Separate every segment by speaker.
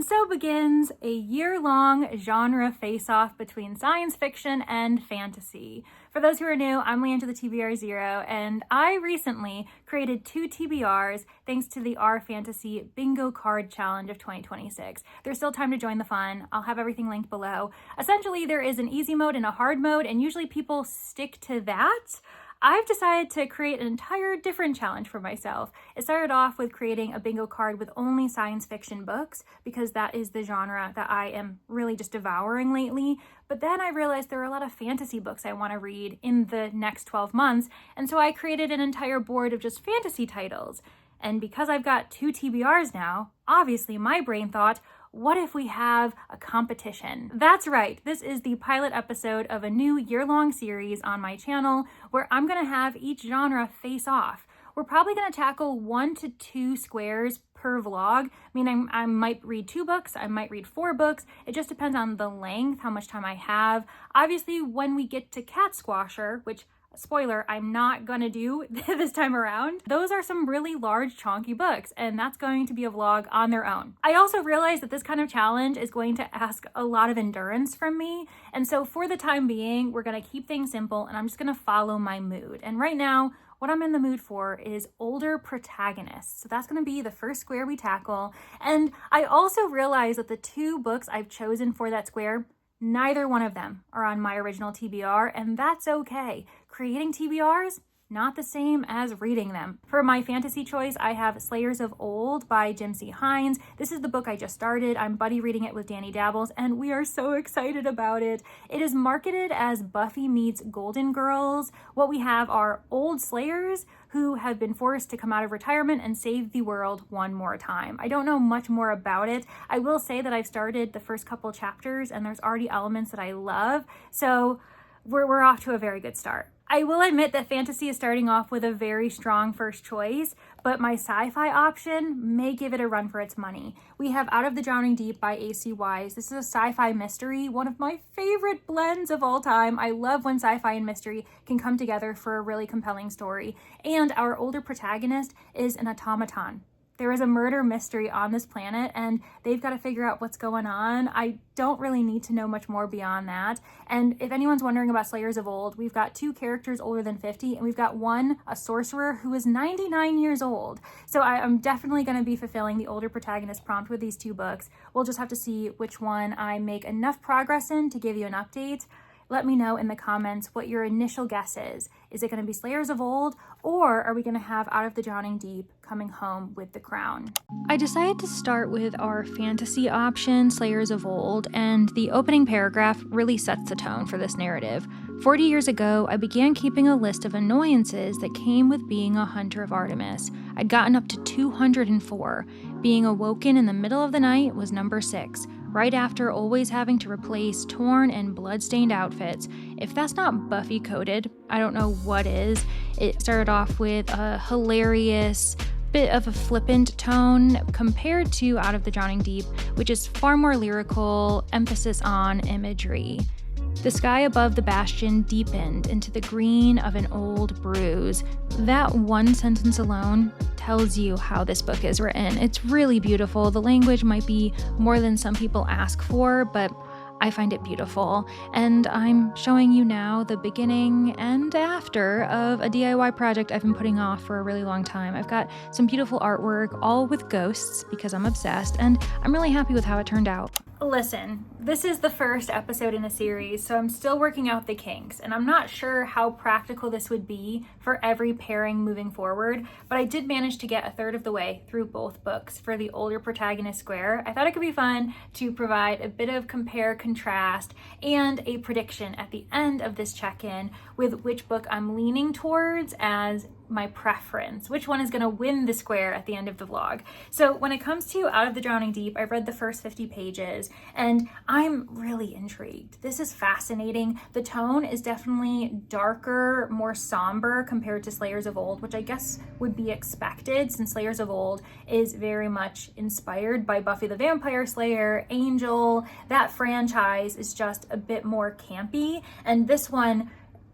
Speaker 1: And so begins a year-long genre face-off between science fiction and fantasy. For those who are new, I'm Leanne to the TBR Zero, and I recently created 2 TBRs thanks to the R Fantasy Bingo Card Challenge of 2026. There's still time to join the fun. I'll have everything linked below. Essentially, there is an easy mode and a hard mode, and usually people stick to that. I've decided to create an entire different challenge for myself. It started off with creating a bingo card with only science fiction books because that is the genre that I am really just devouring lately. But then I realized there are a lot of fantasy books I want to read in the next 12 months. And so I created an entire board of just fantasy titles. And because I've got 2 TBRs now, obviously my brain thought, what if we have a competition? That's right, this is the pilot episode of a new year-long series on my channel where I'm gonna have each genre face off. We're probably gonna tackle 1 to 2 squares per vlog, meaning I might read 2 books, I might read 4 books. It just depends on the length, how much time I have. Obviously, when we get to Cat Squasher, which spoiler, I'm not gonna do this time around. Those are some really large, chunky books, and that's going to be a vlog on their own. I also realized that this kind of challenge is going to ask a lot of endurance from me, and so for the time being, we're gonna keep things simple, and I'm just gonna follow my mood. And right now, what I'm in the mood for is older protagonists. So that's gonna be the first square we tackle. And I also realized that the 2 books I've chosen for that square, neither one of them are on my original TBR, and that's okay. Creating TBRs, not the same as reading them. For my fantasy choice, I have Slayers of Old by Jim C. Hines. This is the book I just started. I'm buddy reading it with Danny Dabbles, and we are so excited about it. It is marketed as Buffy meets Golden Girls. What we have are old Slayers who have been forced to come out of retirement and save the world one more time. I don't know much more about it. I will say that I've started the first couple chapters and there's already elements that I love. So we're off to a very good start. I will admit that fantasy is starting off with a very strong first choice, but my sci-fi option may give it a run for its money. We have Out of the Drowning Deep by A.C. Wise. This is a sci-fi mystery, one of my favorite blends of all time. I love when sci-fi and mystery can come together for a really compelling story. And our older protagonist is an automaton. There is a murder mystery on this planet and they've got to figure out what's going on. I don't really need to know much more beyond that. And if anyone's wondering about Slayers of Old, we've got 2 characters older than 50 and we've got one, a sorcerer who is 99 years old. So I'm definitely going to be fulfilling the older protagonist prompt with these 2 books. We'll just have to see which one I make enough progress in to give you an update. Let me know in the comments what your initial guess is. Is it going to be Slayers of Old, or are we going to have Out of the Drowning Deep coming home with the crown? I decided to start with our fantasy option, Slayers of Old, and the opening paragraph really sets the tone for this narrative. 40 years ago, I began keeping a list of annoyances that came with being a hunter of Artemis. I'd gotten up to 204. Being awoken in the middle of the night was number 6. Right after always having to replace torn and blood-stained outfits. If that's not Buffy coded, I don't know what is. It started off with a hilarious, bit of a flippant tone compared to Out of the Drowning Deep, which is far more lyrical, emphasis on imagery. The sky above the bastion deepened into the green of an old bruise. That one sentence alone tells you how this book is written. It's really beautiful. The language might be more than some people ask for, but I find it beautiful. And I'm showing you now the beginning and after of a DIY project I've been putting off for a really long time. I've got some beautiful artwork, all with ghosts because I'm obsessed, and I'm really happy with how it turned out. Listen, this is the first episode in a series, so I'm still working out the kinks, and I'm not sure how practical this would be for every pairing moving forward, but I did manage to get a third of the way through both books for the older protagonist square. I thought it could be fun to provide a bit of compare, contrast, and a prediction at the end of this check-in with which book I'm leaning towards as my preference, which one is going to win the square at the end of the vlog. So when it comes to Out of the Drowning Deep, I've read the first 50 pages and I'm really intrigued. This is fascinating. The tone is definitely darker, more somber compared to Slayers of Old, which I guess would be expected since Slayers of Old is very much inspired by Buffy the Vampire Slayer, Angel. That franchise is just a bit more campy, and this one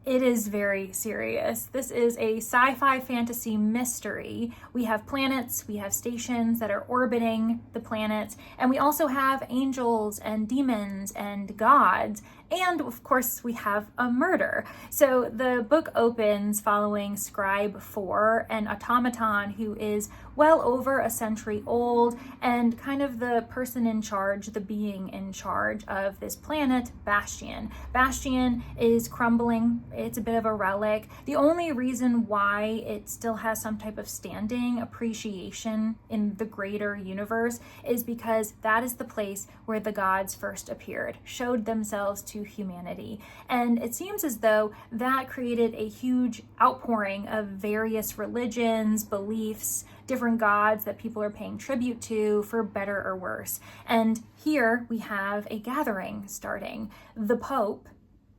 Speaker 1: It is very serious. This is a sci-fi fantasy mystery. We have planets, we have stations that are orbiting the planets, and we also have angels and demons and gods. And of course, we have a murder. So the book opens following Scribe 4, an automaton who is well over a century old and kind of the person in charge, the being in charge of this planet, Bastion. Bastion is crumbling. It's a bit of a relic. The only reason why it still has some type of standing appreciation in the greater universe is because that is the place where the gods first appeared, showed themselves to humanity. And it seems as though that created a huge outpouring of various religions, beliefs, different gods that people are paying tribute to, for better or worse. And here we have a gathering starting. The Pope,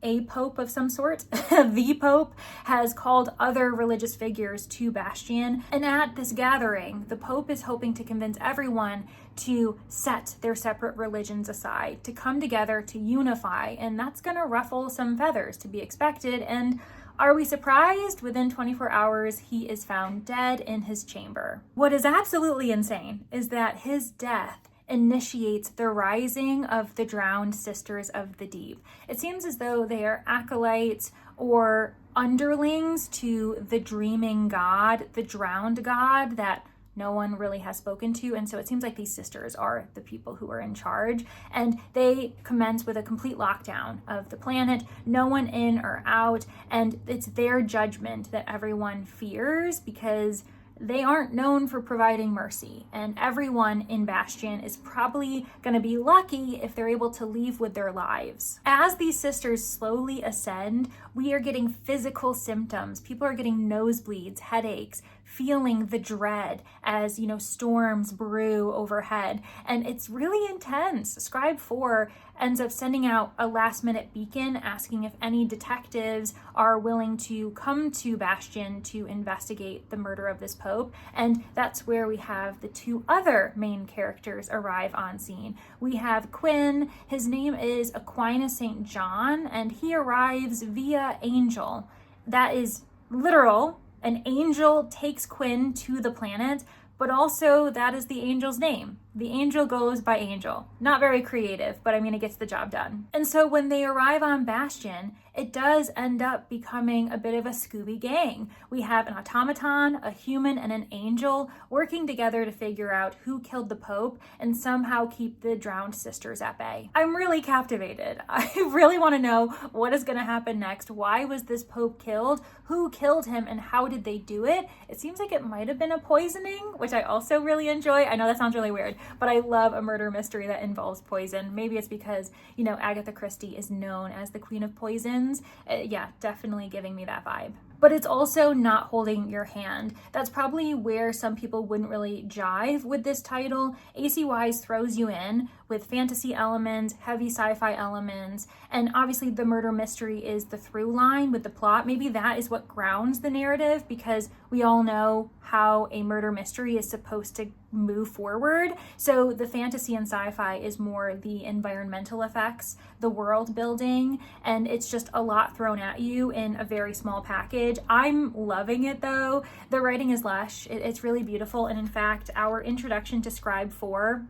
Speaker 1: a pope of some sort, the Pope, has called other religious figures to Bastion. And at this gathering, the Pope is hoping to convince everyone to set their separate religions aside, to come together, to unify. And that's going to ruffle some feathers, to be expected. And are we surprised? Within 24 hours, he is found dead in his chamber. What is absolutely insane is that his death initiates the rising of the drowned sisters of the deep. It seems as though they are acolytes or underlings to the dreaming god, the drowned god that no one really has spoken to. And so it seems like these sisters are the people who are in charge. And they commence with a complete lockdown of the planet, no one in or out. And it's their judgment that everyone fears because they aren't known for providing mercy, and everyone in Bastion is probably going to be lucky if they're able to leave with their lives. As these sisters slowly ascend, we are getting physical symptoms. People are getting nosebleeds, headaches, feeling the dread as, storms brew overhead. And it's really intense. Scribe 4 ends up sending out a last-minute beacon asking if any detectives are willing to come to Bastion to investigate the murder of this Pope. And that's where we have the two other main characters arrive on scene. We have Quinn. His name is Aquinas St. John, and he arrives via angel. That is literal. An angel takes Quinn to the planet, but also that is the angel's name. The angel goes by Angel. Not very creative, but it gets the job done. And so when they arrive on Bastion, it does end up becoming a bit of a Scooby gang. We have an automaton, a human, and an angel working together to figure out who killed the Pope and somehow keep the drowned sisters at bay. I'm really captivated. I really want to know what is going to happen next. Why was this Pope killed? Who killed him and how did they do it? It seems like it might have been a poisoning, which I also really enjoy. I know that sounds really weird, but I love a murder mystery that involves poison. Maybe it's because, Agatha Christie is known as the Queen of Poisons. Yeah, definitely giving me that vibe. But it's also not holding your hand. That's probably where some people wouldn't really jive with this title. A.C. Wise throws you in with fantasy elements, heavy sci-fi elements, and obviously the murder mystery is the through line with the plot. Maybe that is what grounds the narrative, because we all know how a murder mystery is supposed to move forward. So the fantasy and sci-fi is more the environmental effects, the world building, and it's just a lot thrown at you in a very small package. I'm loving it though. The writing is lush. It's really beautiful. And in fact, our introduction to Scribe 4,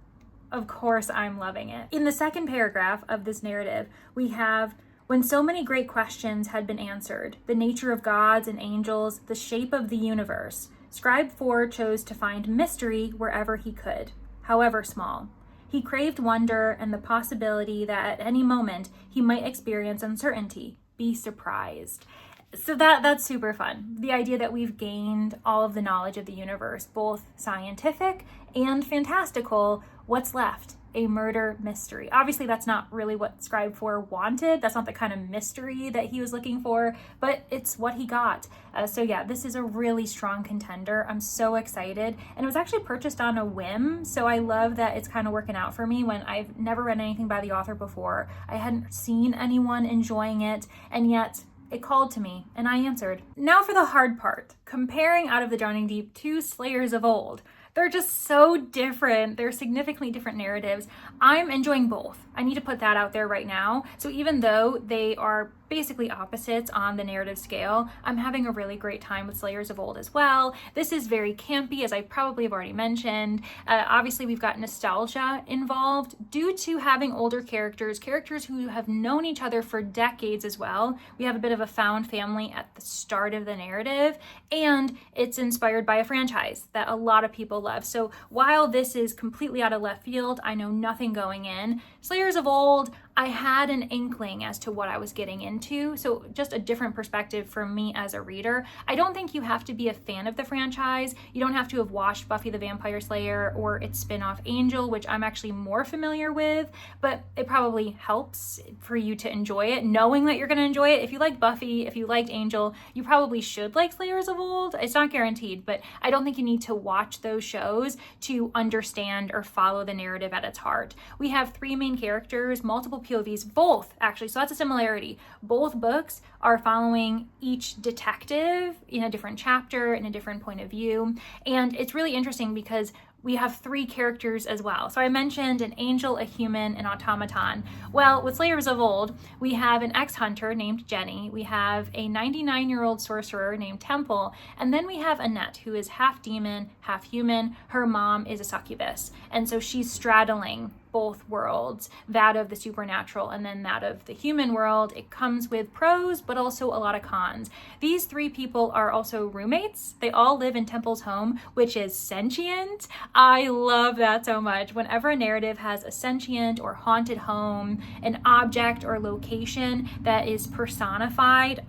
Speaker 1: of course, I'm loving it. In the second paragraph of this narrative, we have, when so many great questions had been answered, the nature of gods and angels, the shape of the universe, Scribe 4 chose to find mystery wherever he could, however small. He craved wonder and the possibility that at any moment he might experience uncertainty, be surprised. So that's super fun. The idea that we've gained all of the knowledge of the universe, both scientific and fantastical. What's left? A murder mystery. Obviously, that's not really what Scribe 4 wanted. That's not the kind of mystery that he was looking for, but it's what he got. So yeah, this is a really strong contender. I'm so excited. And it was actually purchased on a whim. So I love that it's kind of working out for me when I've never read anything by the author before. I hadn't seen anyone enjoying it, and yet it called to me, and I answered. Now for the hard part, comparing Out of the Drowning Deep to Slayers of Old. They're just so different. They're significantly different narratives. I'm enjoying both. I need to put that out there right now. So even though they are basically opposites on the narrative scale. I'm having a really great time with Slayers of Old as well. This is very campy, as I probably have already mentioned. Obviously, we've got nostalgia involved due to having older characters who have known each other for decades as well. We have a bit of a found family at the start of the narrative, and it's inspired by a franchise that a lot of people love. So while this is completely out of left field, I know nothing going in, Slayers of Old, I had an inkling as to what I was getting into, so just a different perspective for me as a reader. I don't think you have to be a fan of the franchise. You don't have to have watched Buffy the Vampire Slayer or its spin-off Angel, which I'm actually more familiar with, but it probably helps for you to enjoy it, knowing that you're going to enjoy it. If you like Buffy, if you liked Angel, you probably should like Slayers of Old. It's not guaranteed, but I don't think you need to watch those shows to understand or follow the narrative at its heart. We have 3 main characters, multiple POVs, both actually, so that's a similarity. Both books are following each detective in a different chapter, in a different point of view, and it's really interesting because we have 3 characters as well. So I mentioned an angel, a human, an automaton. Well, with Slayers of Old, we have an ex-hunter named Jenny, we have a 99-year-old sorcerer named Temple, and then we have Annette, who is half demon, half human. Her mom is a succubus, and so she's straddling both worlds, that of the supernatural and then that of the human world. It comes with pros, but also a lot of cons. These 3 people are also roommates. They all live in Temple's home, which is sentient. I love that so much. Whenever a narrative has a sentient or haunted home, an object or location that is personified,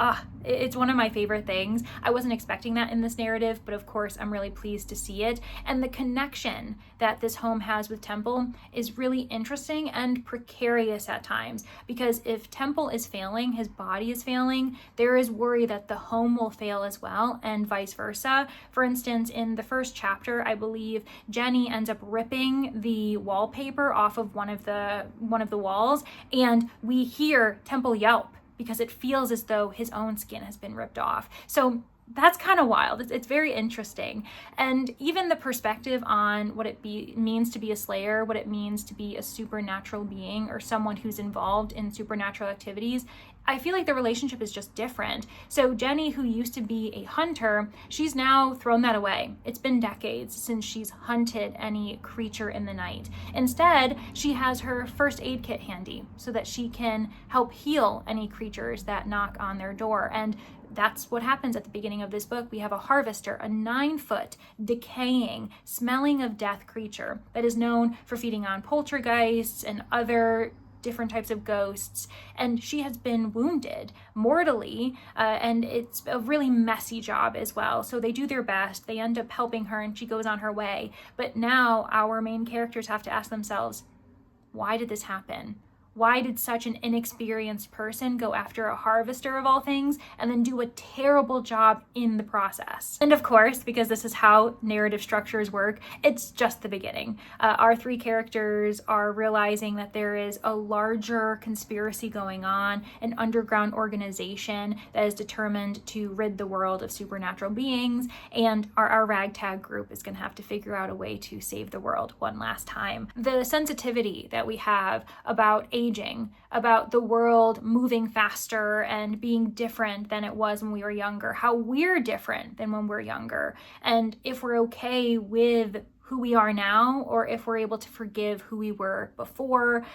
Speaker 1: it's one of my favorite things. I wasn't expecting that in this narrative, but of course I'm really pleased to see it. And the connection that this home has with Temple is really interesting and precarious at times, because if Temple is failing, his body is failing, there is worry that the home will fail as well, and vice versa. For instance, in the first chapter, I believe Jenny ends up ripping the wallpaper off of one of the walls, and we hear Temple yelp because it feels as though his own skin has been ripped off. So that's kind of wild. It's very interesting. And even the perspective on what it means to be a slayer, what it means to be a supernatural being or someone who's involved in supernatural activities, I feel like the relationship is just different. So Jenny, who used to be a hunter, she's now thrown that away. It's been decades since she's hunted any creature in the night. Instead, she has her first aid kit handy so that she can help heal any creatures that knock on their door. And that's what happens at the beginning of this book. We have a harvester, a 9-foot, decaying, smelling of death creature that is known for feeding on poltergeists and other different types of ghosts, and she has been wounded mortally, and it's a really messy job as well. So they do their best, they end up helping her, and she goes on her way. But now our main characters have to ask themselves, why did this happen? Why did such an inexperienced person go after a harvester of all things and then do a terrible job in the process? And of course, because this is how narrative structures work, it's just the beginning. Our 3 characters are realizing that there is a larger conspiracy going on, an underground organization that is determined to rid the world of supernatural beings, and our ragtag group is going to have to figure out a way to save the world one last time. The sensitivity that we have about aging, about the world moving faster and being different than it was when we were younger, how we're different than when we're younger, and if we're okay with who we are now, or if we're able to forgive who we were before.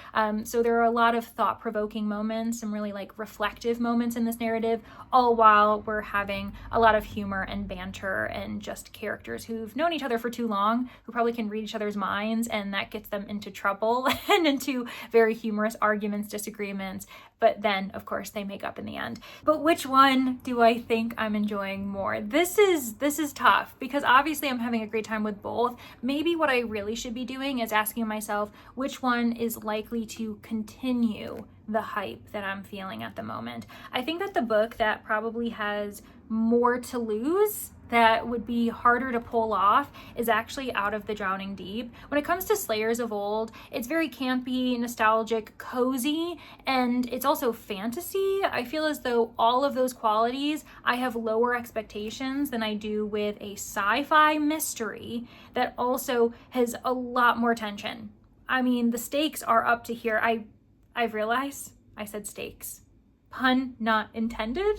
Speaker 1: So there are a lot of thought-provoking moments, some really reflective moments in this narrative, all while we're having a lot of humor and banter and just characters who've known each other for too long, who probably can read each other's minds, and that gets them into trouble and into very humorous arguments, disagreements, but then of course they make up in the end. But which one do I think I'm enjoying more? This is tough, because obviously I'm having a great time with both. Maybe what I really should be doing is asking myself which one is likely to continue the hype that I'm feeling at the moment. I think that the book that probably has more to lose, that would be harder to pull off, is actually Out of the Drowning Deep. When it comes to Slayers of Old, it's very campy, nostalgic, cozy, and it's also fantasy. I feel as though all of those qualities, I have lower expectations than I do with a sci-fi mystery that also has a lot more tension. I mean, the stakes are up to here. I realize I said stakes. pun not intended.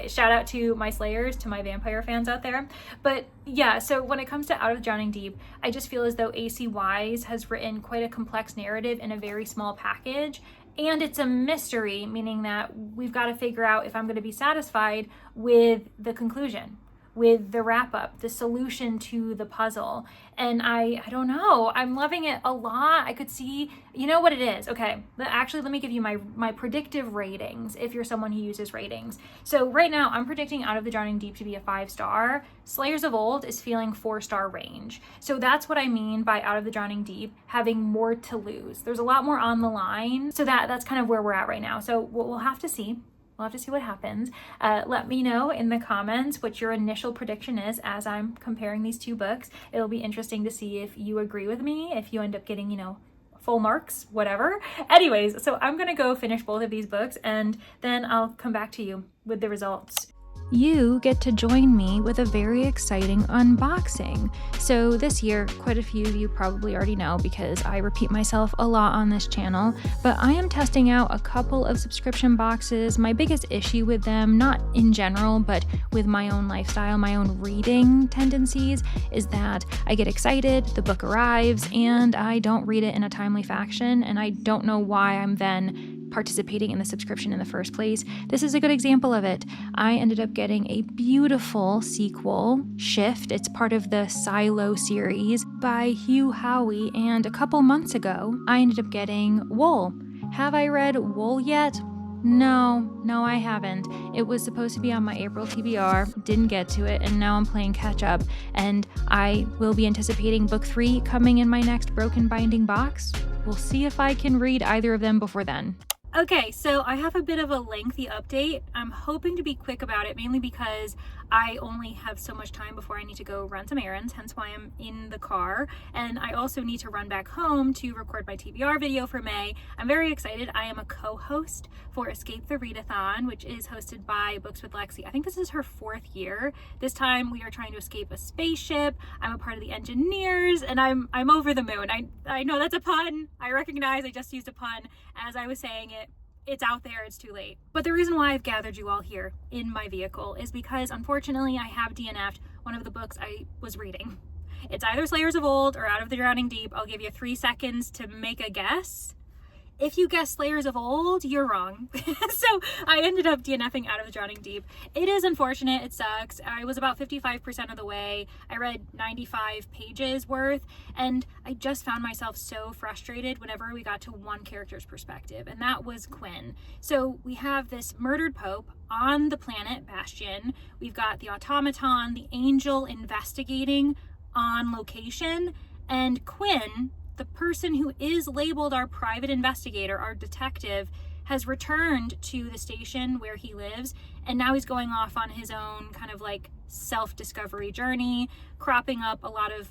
Speaker 1: Shout out to my Slayers, to my vampire fans out there. But yeah, so when it comes to Out of the Drowning Deep, I just feel as though AC Wise has written quite a complex narrative in a very small package. And it's a mystery, meaning that we've got to figure out if I'm going to be satisfied with the conclusion, with the wrap up, the solution to the puzzle. And I don't know, I'm loving it a lot. I could see, you know what it is? Okay, actually, let me give you my predictive ratings if you're someone who uses ratings. So right now I'm predicting Out of the Drowning Deep to be a 5-star. Slayers of Old is feeling 4-star range. So that's what I mean by Out of the Drowning Deep having more to lose. There's a lot more on the line. So that's kind of where we're at right now. So we'll have to see. We'll have to see what happens. Let me know in the comments what your initial prediction is as I'm comparing these two books. It'll be interesting to see if you agree with me, if you end up getting, full marks, whatever. Anyways, so I'm gonna go finish both of these books and then I'll come back to you with the results. You get to join me with a very exciting unboxing. So this year, quite a few of you probably already know because I repeat myself a lot on this channel, but I am testing out a couple of subscription boxes. My biggest issue with them, not in general, but with my own lifestyle, my own reading tendencies, is that I get excited, the book arrives, and I don't read it in a timely fashion, and I don't know why I'm then participating in the subscription in the first place. This is a good example of it. I ended up getting a beautiful sequel, Shift. It's part of the Silo series by Hugh Howey, and a couple months ago, I ended up getting Wool. Have I read Wool yet? No, I haven't. It was supposed to be on my April TBR, didn't get to it, and now I'm playing catch up, and I will be anticipating book 3 coming in my next Broken Binding box. We'll see if I can read either of them before then. Okay, so I have a bit of a lengthy update. I'm hoping to be quick about it, mainly because I only have so much time before I need to go run some errands, hence why I'm in the car. And I also need to run back home to record my TBR video for May. I'm very excited. I am a co-host for Escape the Readathon, which is hosted by Books with Lexi. I think this is her 4th year. This time we are trying to escape a spaceship. I'm a part of the engineers, and I'm over the moon. I know that's a pun. I recognize I just used a pun as I was saying it. It's out there, it's too late. But the reason why I've gathered you all here in my vehicle is because unfortunately I have DNF'd one of the books I was reading. It's either Slayers of Old or Out of the Drowning Deep. I'll give you 3 seconds to make a guess. If you guess Slayers of Old, you're wrong. So I ended up DNFing Out of the Drowning Deep. It is unfortunate, it sucks. I was about 55% of the way. I read 95 pages worth, and I just found myself so frustrated whenever we got to one character's perspective, and that was Quinn. So we have this murdered pope on the planet Bastion. We've got the automaton, the angel investigating on location, and Quinn, the person who is labeled our private investigator, our detective, has returned to the station where he lives, and now he's going off on his own kind of like self-discovery journey, cropping up a lot of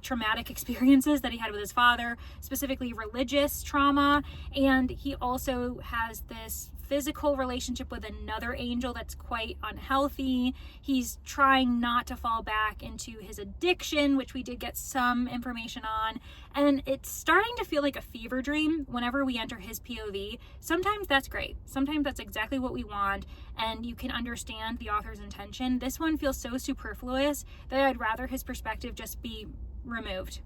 Speaker 1: traumatic experiences that he had with his father, specifically religious trauma, and he also has this physical relationship with another angel that's quite unhealthy. He's trying not to fall back into his addiction, which we did get some information on, and it's starting to feel like a fever dream whenever we enter his POV. Sometimes that's great. Sometimes that's exactly what we want, and you can understand the author's intention. This one feels so superfluous that I'd rather his perspective just be removed.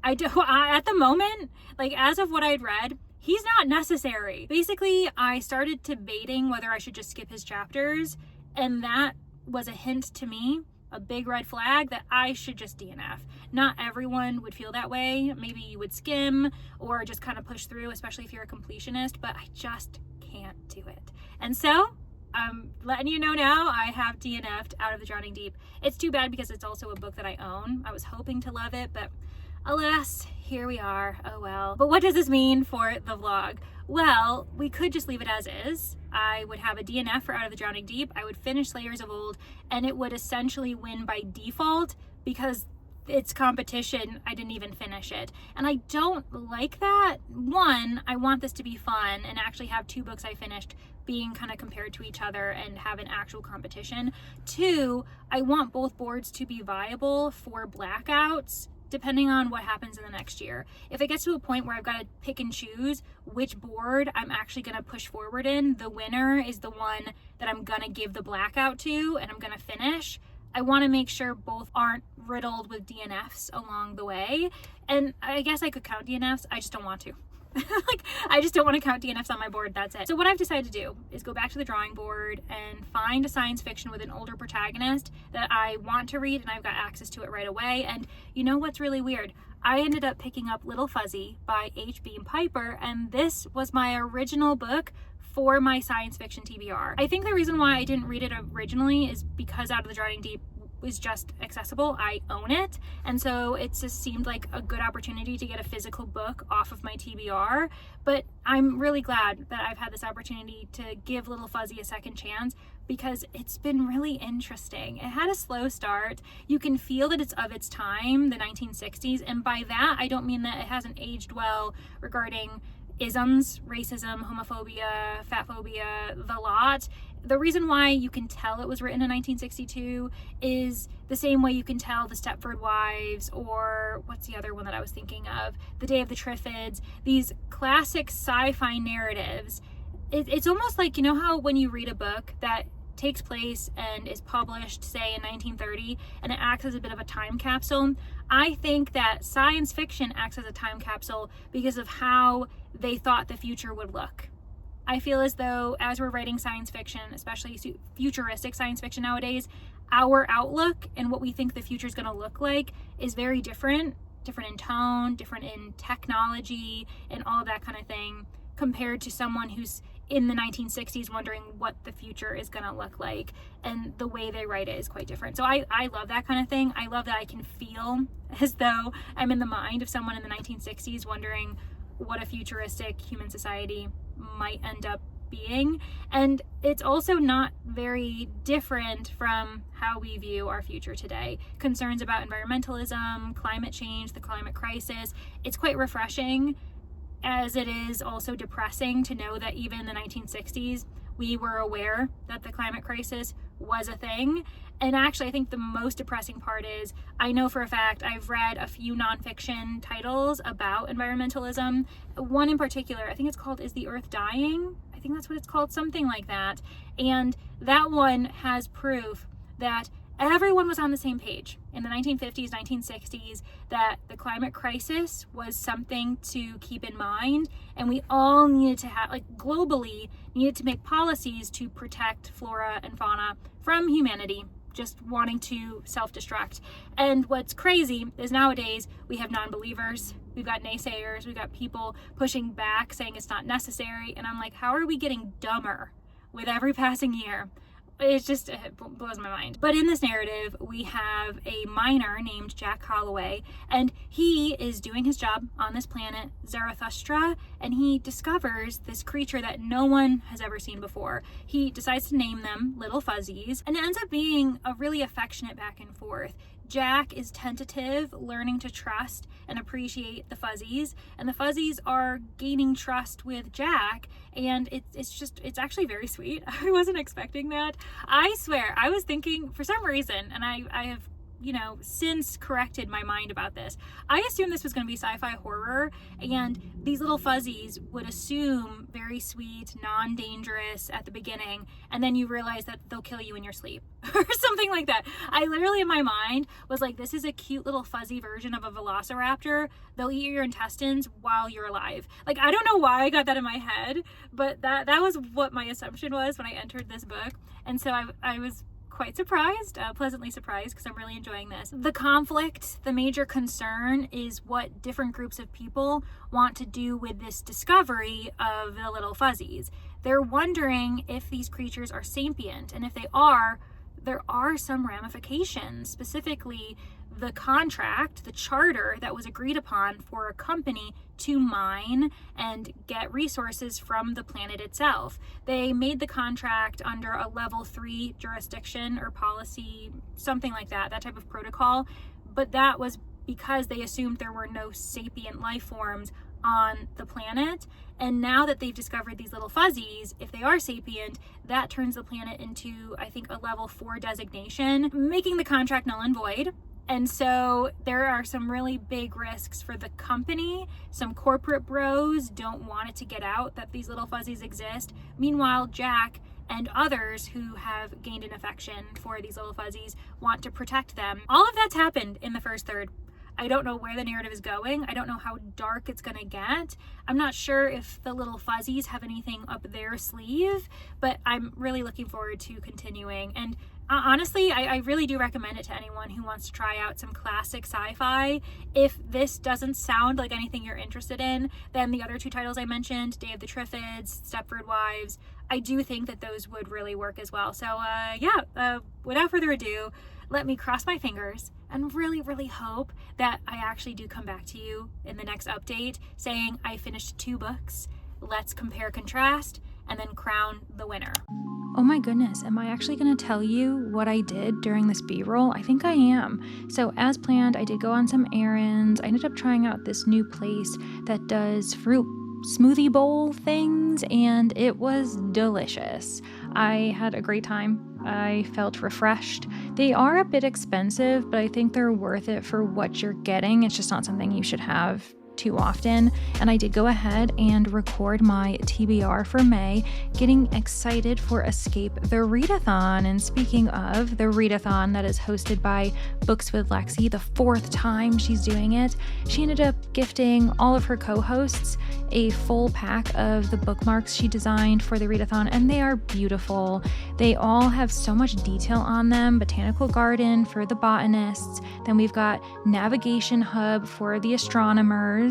Speaker 1: At the moment, like as of what I'd read, he's not necessary. Basically, I started debating whether I should just skip his chapters, and that was a hint to me, a big red flag, that I should just DNF. Not everyone would feel that way. Maybe you would skim or just kind of push through, especially if you're a completionist, but I just can't do it. And so I'm letting you know now, I have DNF'd Out of the Drowning Deep. It's too bad because it's also a book that I own. I was hoping to love it, but alas, here we are. Oh well. But what does this mean for the vlog? Well, we could just leave it as is. I would have a DNF for Out of the Drowning Deep. I would finish Slayers of Old, and it would essentially win by default because it's competition. I didn't even finish it. And I don't like that. One, I want this to be fun and actually have 2 books I finished being kind of compared to each other and have an actual competition. 2, I want both boards to be viable for blackouts depending on what happens in the next year. If it gets to a point where I've got to pick and choose which board I'm actually going to push forward in, the winner is the one that I'm going to give the blackout to and I'm going to finish. I want to make sure both aren't riddled with DNFs along the way. And I guess I could count DNFs, I just don't want to. Like, I just don't want to count DNFs on my board, that's it. So what I've decided to do is go back to the drawing board and find a science fiction with an older protagonist that I want to read and I've got access to it right away. And you know what's really weird? I ended up picking up Little Fuzzy by H. Beam Piper, and this was my original book for my science fiction TBR. I think the reason why I didn't read it originally is because Out of the Drowning Deep was just accessible. I own it, and so it just seemed like a good opportunity to get a physical book off of my TBR. But I'm really glad that I've had this opportunity to give Little Fuzzy a second chance, because it's been really interesting. It had a slow start. You can feel that it's of its time, the 1960s, and by that I don't mean that it hasn't aged well regarding isms, racism, homophobia, fatphobia, the lot. The reason why you can tell it was written in 1962 is the same way you can tell The Stepford Wives, or what's the other one that I was thinking of? The Day of the Triffids. These classic sci-fi narratives. It's almost like, you know how when you read a book that takes place and is published, say, in 1930, and it acts as a bit of a time capsule? I think that science fiction acts as a time capsule because of how they thought the future would look. I feel as though as we're writing science fiction, especially futuristic science fiction nowadays, our outlook and what we think the future is going to look like is very different in tone, different in technology, and all of that kind of thing, compared to someone who's in the 1960s wondering what the future is going to look like, and the way they write it is quite different. So I love that kind of thing. I love that I can feel as though I'm in the mind of someone in the 1960s wondering what a futuristic human society might end up being. And it's also not very different from how we view our future today. Concerns about environmentalism, climate change, the climate crisis. It's quite refreshing, as it is also depressing to know that even in the 1960s, we were aware that the climate crisis was a thing. And actually, I think the most depressing part is, I know for a fact I've read a few nonfiction titles about environmentalism. One in particular, I think it's called Is the Earth Dying? I think that's what it's called, something like that. And that one has proof that everyone was on the same page in the 1950s, 1960s, that the climate crisis was something to keep in mind, and we all needed to have, like, globally, needed to make policies to protect flora and fauna from humanity just wanting to self-destruct. And what's crazy is nowadays we have non-believers, we've got naysayers, we've got people pushing back saying it's not necessary, and I'm like, how are we getting dumber with every passing year? It blows my mind. But in this narrative, we have a miner named Jack Holloway, and he is doing his job on this planet, Zarathustra, and he discovers this creature that no one has ever seen before. He decides to name them Little Fuzzies, and it ends up being a really affectionate back and forth. Jack is tentative, learning to trust and appreciate the Fuzzies, and the Fuzzies are gaining trust with Jack, and it's actually very sweet. I wasn't expecting that. I swear, I was thinking, for some reason, and I have, since corrected my mind about this, I assumed this was going to be sci-fi horror, and these little Fuzzies would assume very sweet, non-dangerous at the beginning, and then you realize that they'll kill you in your sleep or something like that. I literally, in my mind, was like, this is a cute little fuzzy version of a velociraptor. They'll eat your intestines while you're alive. Like, I don't know why I got that in my head, but that was what my assumption was when I entered this book. And so I was quite surprised, pleasantly surprised, because I'm really enjoying this. The conflict, the major concern, is what different groups of people want to do with this discovery of the Little Fuzzies. They're wondering if these creatures are sapient, and if they are, there are some ramifications, specifically the contract, the charter that was agreed upon for a company to mine and get resources from the planet itself. They made the contract under a level 3 jurisdiction or policy, something like that type of protocol, but that was because they assumed there were no sapient life forms on the planet. And now that they've discovered these Little Fuzzies, if they are sapient, that turns the planet into, I think, a level 4 designation, making the contract null and void. And so there are some really big risks for the company. Some corporate bros don't want it to get out that these little fuzzies exist. Meanwhile, Jack and others who have gained an affection for these little fuzzies want to protect them. All of that's happened in the first third. I don't know where the narrative is going. I don't know how dark it's gonna get. I'm not sure if the little fuzzies have anything up their sleeve, but I'm really looking forward to continuing. And honestly, I really do recommend it to anyone who wants to try out some classic sci-fi. If this doesn't sound like anything you're interested in, then the other two titles I mentioned, Day of the Triffids, Stepford Wives, I do think that those would really work as well. So without further ado, let me cross my fingers and really, really hope that I actually do come back to you in the next update saying I finished 2 books. Let's compare, contrast, and then crown the winner. Oh my goodness, am I actually going to tell you what I did during this B-roll? I think I am. So as planned, I did go on some errands. I ended up trying out this new place that does fruit smoothie bowl things, and it was delicious. I had a great time. I felt refreshed. They are a bit expensive, but I think they're worth it for what you're getting. It's just not something you should have too often. And I did go ahead and record my TBR for May, getting excited for Escape the Readathon. And speaking of the Readathon that is hosted by Books with Lexi, the 4th time she's doing it, she ended up gifting all of her co-hosts a full pack of the bookmarks she designed for the Readathon, and they are beautiful. They all have so much detail on them. Botanical Garden for the botanists, then we've got Navigation Hub for the astronomers,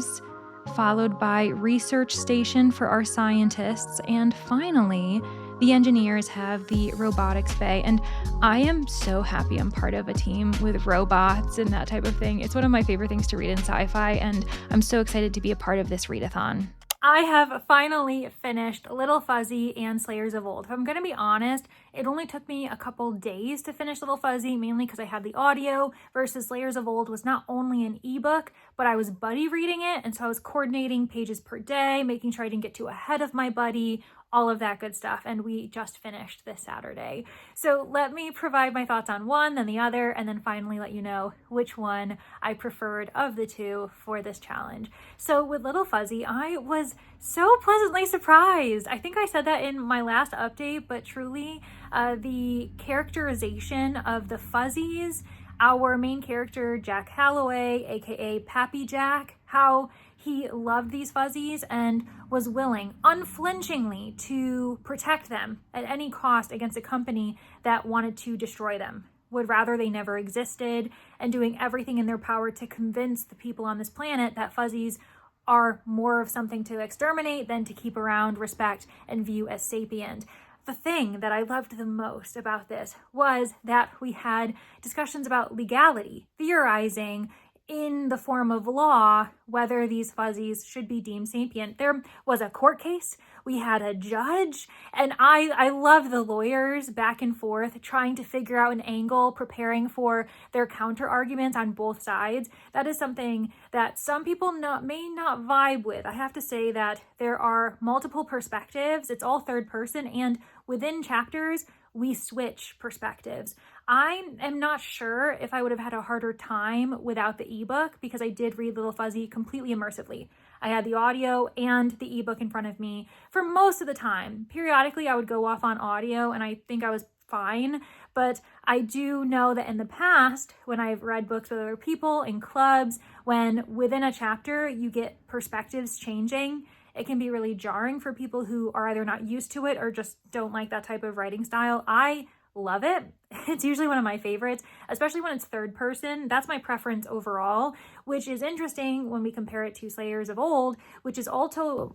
Speaker 1: followed by Research Station for our scientists, and finally, the engineers have the robotics bay. And I am so happy I'm part of a team with robots and that type of thing. It's one of my favorite things to read in sci-fi, and I'm so excited to be a part of this readathon. I have finally finished Little Fuzzy and Slayers of Old. If I'm going to be honest, it only took me a couple days to finish Little Fuzzy, mainly because I had the audio, versus Slayers of Old was not only an ebook, but I was buddy reading it, and so I was coordinating pages per day, making sure I didn't get too ahead of my buddy, all of that good stuff, and we just finished this Saturday. So let me provide my thoughts on one, then the other, and then finally let you know which one I preferred of the two for this challenge. So with Little Fuzzy, I was so pleasantly surprised. I think I said that in my last update, but truly the characterization of the fuzzies, our main character, Jack Halloway, aka Pappy Jack, how he loved these fuzzies and was willing unflinchingly to protect them at any cost against a company that wanted to destroy them, would rather they never existed, and doing everything in their power to convince the people on this planet that fuzzies are more of something to exterminate than to keep around, respect, and view as sapient. The thing that I loved the most about this was that we had discussions about legality, theorizing in the form of law whether these fuzzies should be deemed sapient. There was a court case, we had a judge, and I love the lawyers back and forth trying to figure out an angle, preparing for their counter arguments on both sides. That is something that some people may not vibe with. I have to say that there are multiple perspectives. It's all third person, and within chapters, we switch perspectives. I am not sure if I would have had a harder time without the ebook, because I did read Little Fuzzy completely immersively. I had the audio and the ebook in front of me for most of the time. Periodically, I would go off on audio, and I think I was fine. But I do know that in the past, when I've read books with other people in clubs, when within a chapter you get perspectives changing, it can be really jarring for people who are either not used to it or just don't like that type of writing style. I love it. It's usually one of my favorites, especially when it's third person. That's my preference overall, which is interesting when we compare it to Slayers of Old, which is also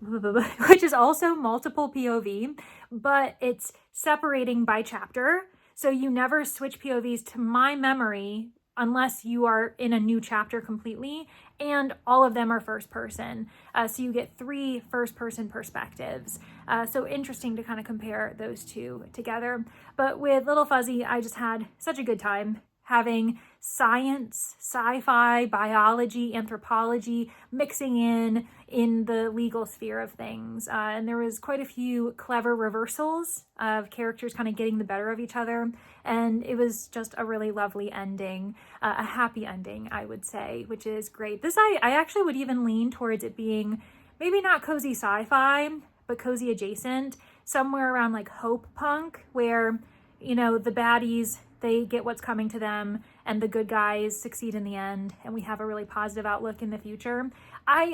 Speaker 1: multiple POV, but it's separating by chapter. So you never switch POVs to my memory unless you are in a new chapter completely, and all of them are first person. So you get 3 first person perspectives. So interesting to kind of compare those two together. But with Little Fuzzy, I just had such a good time having science, sci-fi, biology, anthropology mixing in in the legal sphere of things. And there was quite a few clever reversals of characters kind of getting the better of each other. And it was just a really lovely ending, a happy ending, I would say, which is great. This, I actually would even lean towards it being maybe not cozy sci-fi, but cozy adjacent, somewhere around like hope punk, where, you know, the baddies, they get what's coming to them and the good guys succeed in the end, and we have a really positive outlook in the future.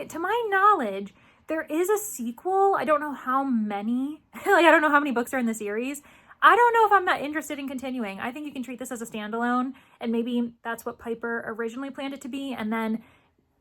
Speaker 1: To my knowledge, there is a sequel. I don't know how many, like I don't know how many books are in the series. I don't know if I'm not interested in continuing. I think you can treat this as a standalone, and maybe that's what Piper originally planned it to be, and then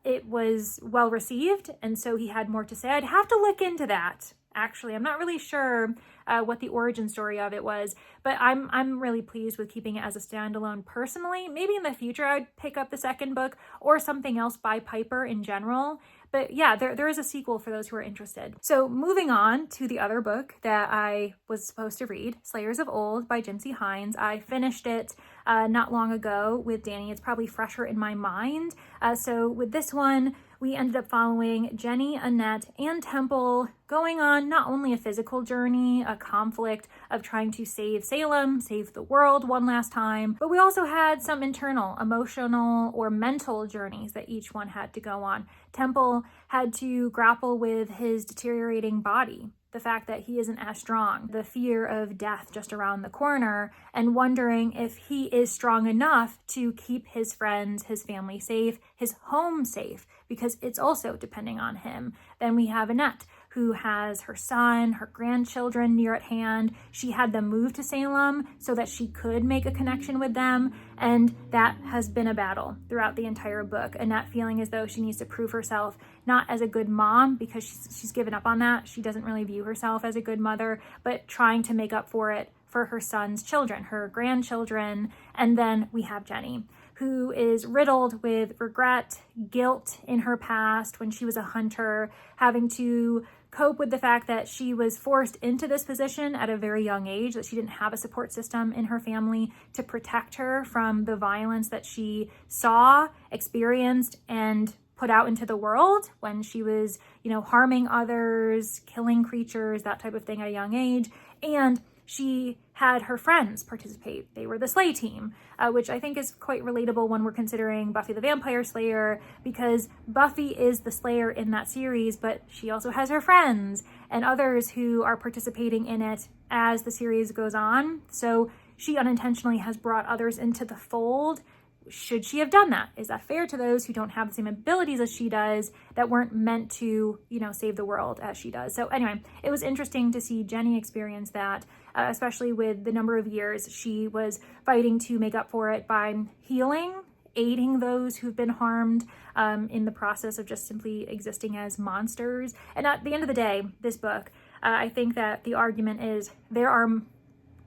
Speaker 1: it was well received, and so he had more to say. I'd have to look into that. Actually, I'm not really sure what the origin story of it was, but I'm really pleased with keeping it as a standalone personally. Maybe in the future I'd pick up the second book or something else by Piper in general. But yeah, there is a sequel for those who are interested. So moving on to the other book that I was supposed to read, Slayers of Old by Jinsey Hines. I finished it not long ago with Danny. It's probably fresher in my mind. So with this one, we ended up following Jenny, Annette, and Temple going on not only a physical journey, a conflict of trying to save Salem, save the world one last time, but we also had some internal, emotional, or mental journeys that each one had to go on. Temple had to grapple with his deteriorating body, the fact that he isn't as strong, the fear of death just around the corner, and wondering if he is strong enough to keep his friends, his family safe, his home safe, because it's also depending on him. Then we have Annette, who has her son, her grandchildren near at hand. She had them move to Salem so that she could make a connection with them, and that has been a battle throughout the entire book. Annette feeling as though she needs to prove herself not as a good mom, because she's given up on that. She doesn't really view herself as a good mother, but trying to make up for it for her son's children, her grandchildren. And then we have Jenny, who is riddled with regret, guilt in her past when she was a hunter, having to cope with the fact that she was forced into this position at a very young age, that she didn't have a support system in her family to protect her from the violence that she saw, experienced, and put out into the world when she was, harming others, killing creatures, that type of thing at a young age. And she had her friends participate. They were the Slay team, which I think is quite relatable when we're considering Buffy the Vampire Slayer, because Buffy is the Slayer in that series, but she also has her friends and others who are participating in it as the series goes on. So she unintentionally has brought others into the fold. Should she have done that? Is that fair to those who don't have the same abilities as she does, that weren't meant to, save the world as she does? So anyway, it was interesting to see Jenny experience that, especially with the number of years she was fighting to make up for it by healing, aiding those who've been harmed in the process of just simply existing as monsters. And at the end of the day, this book, I think that the argument is there are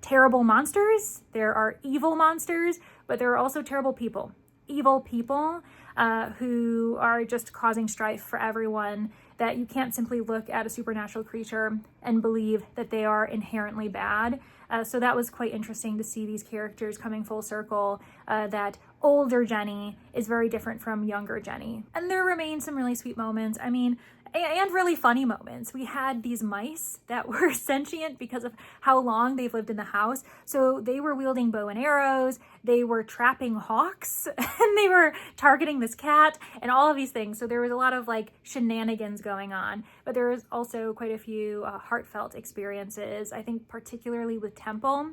Speaker 1: terrible monsters, there are evil monsters, but there are also terrible people. Evil people who are just causing strife for everyone, that you can't simply look at a supernatural creature and believe that they are inherently bad. So that was quite interesting to see these characters coming full circle, that older Jenny is very different from younger Jenny. And there remain some really sweet moments. And really funny moments. We had these mice that were sentient because of how long they've lived in the house. So they were wielding bow and arrows, they were trapping hawks, and they were targeting this cat, and all of these things. So there was a lot of shenanigans going on, but there was also quite a few heartfelt experiences, I think particularly with Temple.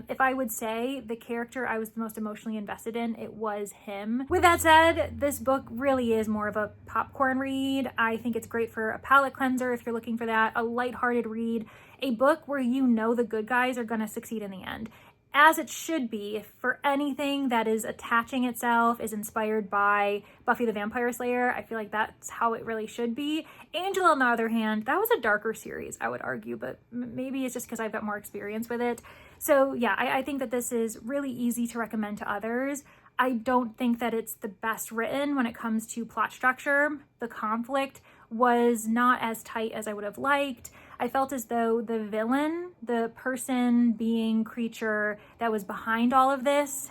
Speaker 1: If I would say the character I was the most emotionally invested in, it was him. With that said, this book really is more of a popcorn read. I think it's great for a palate cleanser if you're looking for that, a lighthearted read, a book where the good guys are going to succeed in the end, as it should be. For anything that is attaching itself, is inspired by Buffy the Vampire Slayer, I feel like that's how it really should be. Angel, on the other hand, that was a darker series, I would argue, but maybe it's just because I've got more experience with it. So yeah, I think that this is really easy to recommend to others. I don't think that it's the best written when it comes to plot structure. The conflict was not as tight as I would have liked. I felt as though the villain, the person, being, creature that was behind all of this,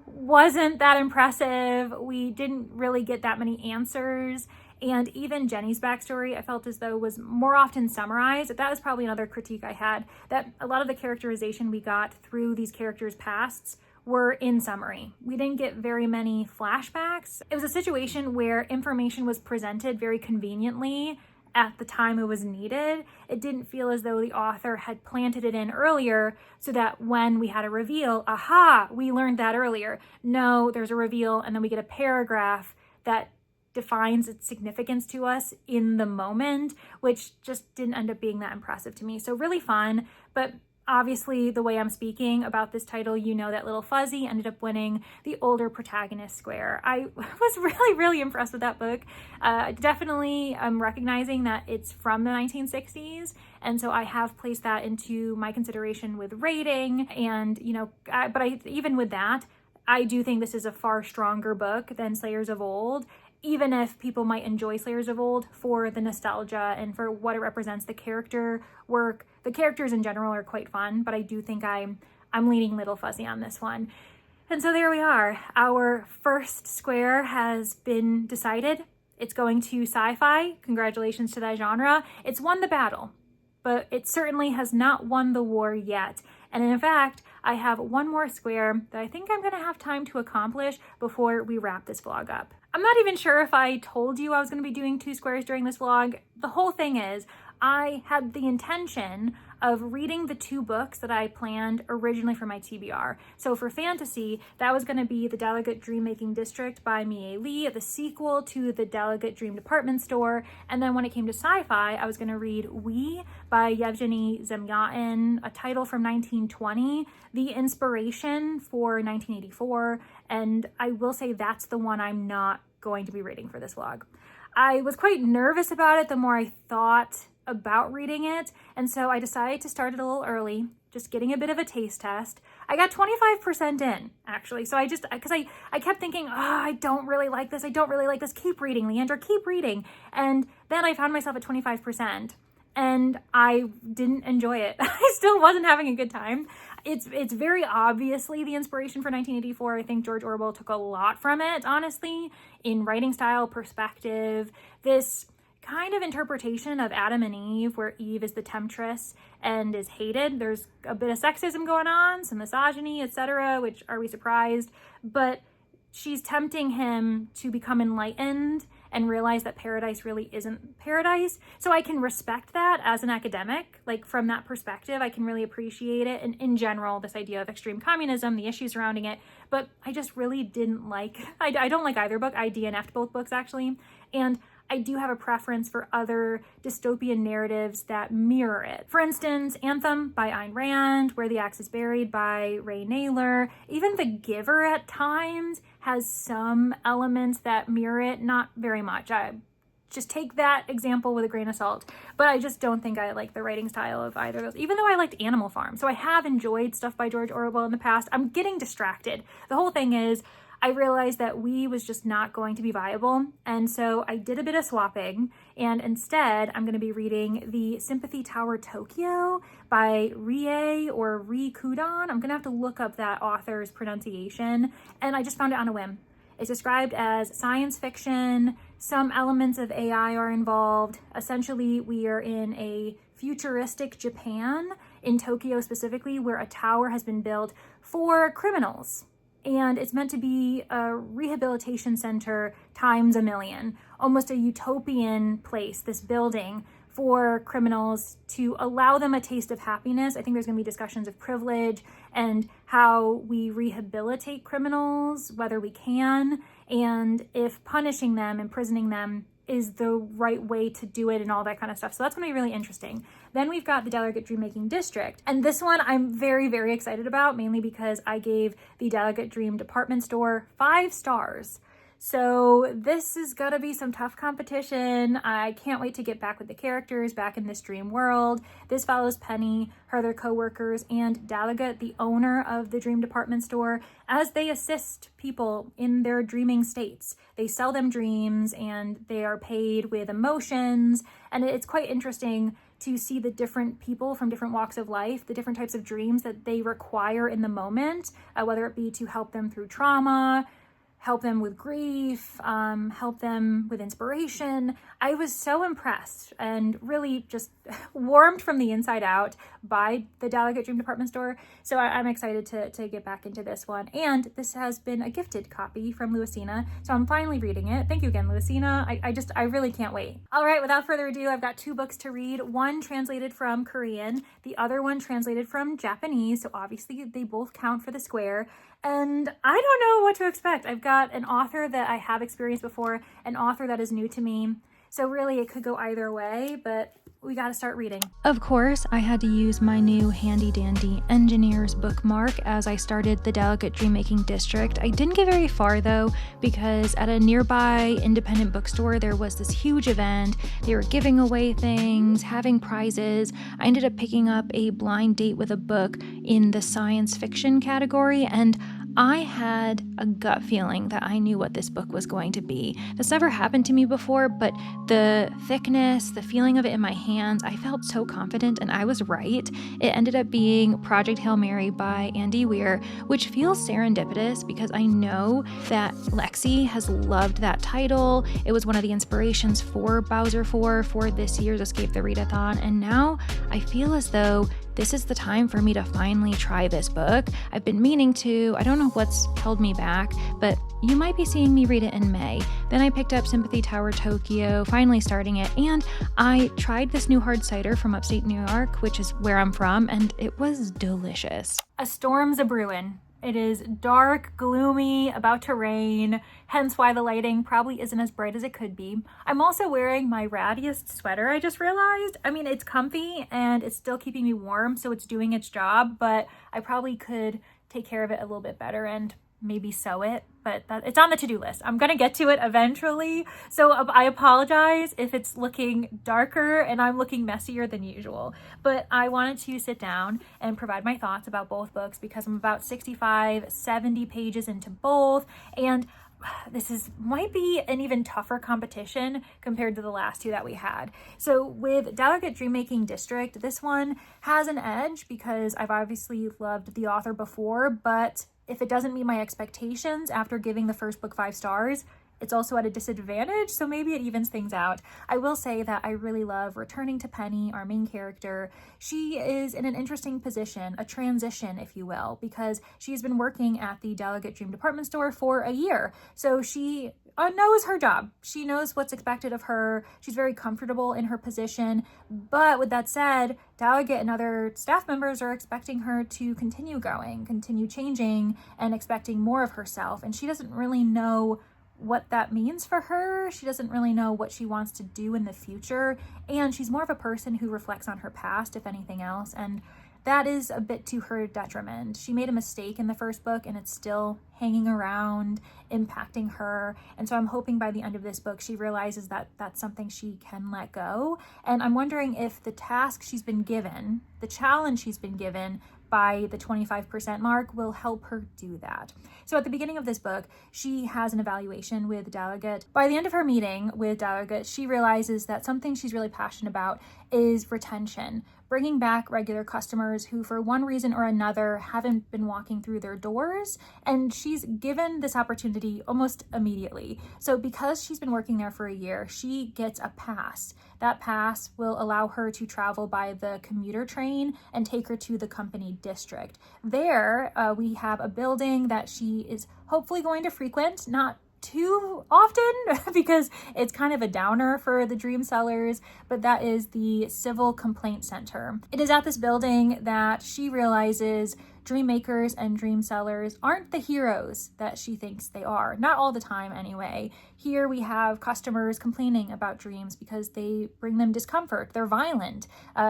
Speaker 1: wasn't that impressive. We didn't really get that many answers. And even Jenny's backstory, I felt as though was more often summarized. That was probably another critique I had, that a lot of the characterization we got through these characters' pasts were in summary. We didn't get very many flashbacks. It was a situation where information was presented very conveniently at the time it was needed. It didn't feel as though the author had planted it in earlier so that when we had a reveal, aha, we learned that earlier. No, there's a reveal and then we get a paragraph that defines its significance to us in the moment, which just didn't end up being that impressive to me. So really fun, but obviously the way I'm speaking about this title, you know that Little Fuzzy ended up winning the older protagonist square. I was really impressed with that book. Definitely I'm recognizing that it's from the 1960s, and so I have placed that into my consideration with rating, and even with that, I do think this is a far stronger book than Slayers of Old, even if people might enjoy Slayers of Old for the nostalgia and for what it represents. The character work, the characters in general are quite fun, but I do think I'm leaning Little Fuzzy on this one. And so there we are. Our first square has been decided. It's going to sci-fi. Congratulations to that genre. It's won the battle, but it certainly has not won the war yet. And in fact, I have one more square that I think I'm gonna have time to accomplish before we wrap this vlog up. I'm not even sure if I told you I was gonna be doing 2 squares during this vlog. The whole thing is, I had the intention of reading the 2 books that I planned originally for my TBR. So for fantasy, that was going to be The Delegate Dream Making District by Mie Lee, the sequel to The Delegate Dream Department Store. And then when it came to sci-fi, I was going to read We by Yevgeny Zamyatin, a title from 1920, the inspiration for 1984. And I will say that's the one I'm not going to be reading for this vlog. I was quite nervous about it the more I thought about reading it, and so I decided to start it a little early, just getting a bit of a taste test. I got 25% in, actually, so I kept thinking, I don't really like this, keep reading, Leandra, keep reading, and then I found myself at 25%, and I didn't enjoy it. I still wasn't having a good time. It's very obviously the inspiration for 1984. I think George Orwell took a lot from it, honestly, in writing style, perspective, this kind of interpretation of Adam and Eve, where Eve is the temptress and is hated. There's a bit of sexism going on, some misogyny, etc., which, are we surprised? But she's tempting him to become enlightened and realize that paradise really isn't paradise. So I can respect that as an academic, like from that perspective, I can really appreciate it. And in general, this idea of extreme communism, the issues surrounding it, but I just really didn't like, I don't like either book. I DNF'd both books actually. And I do have a preference for other dystopian narratives that mirror it. For instance, Anthem by Ayn Rand, Where the Axe is Buried by Ray Naylor. Even The Giver at times has some elements that mirror it, not very much. I just take that example with a grain of salt. But I just don't think I like the writing style of either of those, even though I liked Animal Farm. So I have enjoyed stuff by George Orwell in the past. I'm getting distracted. The whole thing is, I realized that We was just not going to be viable, and so I did a bit of swapping, and instead I'm going to be reading The Sympathy Tower Tokyo by Rie or Rie Kudon. I'm going to have to look up that author's pronunciation, and I just found it on a whim. It's described as science fiction, some elements of AI are involved. Essentially, we are in a futuristic Japan, in Tokyo specifically, where a tower has been built for criminals. And it's meant to be a rehabilitation center times a million, almost a utopian place, this building for criminals to allow them a taste of happiness. I think there's gonna be discussions of privilege and how we rehabilitate criminals, whether we can, and if punishing them, imprisoning them is the right way to do it and all that kind of stuff. So that's gonna be really interesting. Then we've got The Delegate Dream Making District. And this one I'm very excited about, mainly because I gave The Delegate Dream Department Store 5 stars. So this is gonna be some tough competition. I can't wait to get back with the characters, back in this dream world. This follows Penny, her other co-workers, and Delegate, the owner of the dream department store, as they assist people in their dreaming states. They sell them dreams and they are paid with emotions. And it's quite interesting to see the different people from different walks of life, the different types of dreams that they require in the moment, whether it be to help them through trauma, help them with grief, help them with inspiration. I was so impressed and really just warmed from the inside out by the Delegate Dream Department Store. So I'm excited to get back into this one. And this has been a gifted copy from Louisina, so I'm finally reading it. Thank you again, Louisina. I really can't wait. All right, without further ado, I've got 2 books to read. One translated from Korean, the other one translated from Japanese. So obviously they both count for the square. And I don't know what to expect. I've got an author that I have experienced before, an author that is new to me. So really it could go either way, but we got to start reading. Of course, I had to use my new handy dandy engineer's bookmark as I started the Delegate Dreammaking District. I didn't get very far though, because at a nearby independent bookstore, there was this huge event. They were giving away things, having prizes. I ended up picking up a blind date with a book in the science fiction category, and I had a gut feeling that I knew what this book was going to be. This never happened to me before, but the thickness, the feeling of it in my hands, I felt so confident, and I was right. It ended up being Project Hail Mary by Andy Weir, which feels serendipitous because I know that Lexi has loved that title. It was one of the inspirations for Bowser 4 for this year's Escape the Readathon, and now I feel as though this is the time for me to finally try this book. I've been meaning to. I don't know what's held me back, but you might be seeing me read it in May. Then I picked up Sympathy Tower Tokyo, finally starting it, and I tried this new hard cider from upstate New York, which is where I'm from, and it was delicious. A storm's a-brewin'. It is dark, gloomy, about to rain, hence why the lighting probably isn't as bright as it could be. I'm also wearing my rattiest sweater, I just realized. I mean, it's comfy and it's still keeping me warm, so it's doing its job, but I probably could take care of it a little bit better and maybe sew it, but it's on the to-do list. I'm gonna get to it eventually, so I apologize if it's looking darker and I'm looking messier than usual, but I wanted to sit down and provide my thoughts about both books because I'm about 65, 70 pages into both, and might be an even tougher competition compared to the last 2 that we had. So with Delegate Dreammaking District, this one has an edge because I've obviously loved the author before, but if it doesn't meet my expectations after giving the first book 5 stars, it's also at a disadvantage, so maybe it evens things out. I will say that I really love returning to Penny, our main character. She is in an interesting position, a transition, if you will, because she's been working at the Delegate Dream Department Store for a year. So she knows her job. She knows what's expected of her. She's very comfortable in her position. But with that said, Delegate and other staff members are expecting her to continue growing, continue changing, and expecting more of herself. And she doesn't really know what that means for her. She doesn't really know what she wants to do in the future, and she's more of a person who reflects on her past, if anything else, and that is a bit to her detriment. She made a mistake in the first book and it's still hanging around, impacting her, and so I'm hoping by the end of this book she realizes that that's something she can let go, and I'm wondering if the task she's been given, the challenge she's been given by the 25% mark will help her do that. So at the beginning of this book, she has an evaluation with Delegate. By the end of her meeting with Delegate, she realizes that something she's really passionate about is retention, bringing back regular customers who for one reason or another haven't been walking through their doors, and she's given this opportunity almost immediately. So because she's been working there for a year, she gets a pass. That pass will allow her to travel by the commuter train and take her to the company district. There, we have a building that she is hopefully going to frequent, not too often because it's kind of a downer for the dream sellers, but that is the Civil Complaint Center. It is at this building that she realizes dream makers and dream sellers aren't the heroes that she thinks they are. Not all the time anyway. Here we have customers complaining about dreams because they bring them discomfort. They're violent.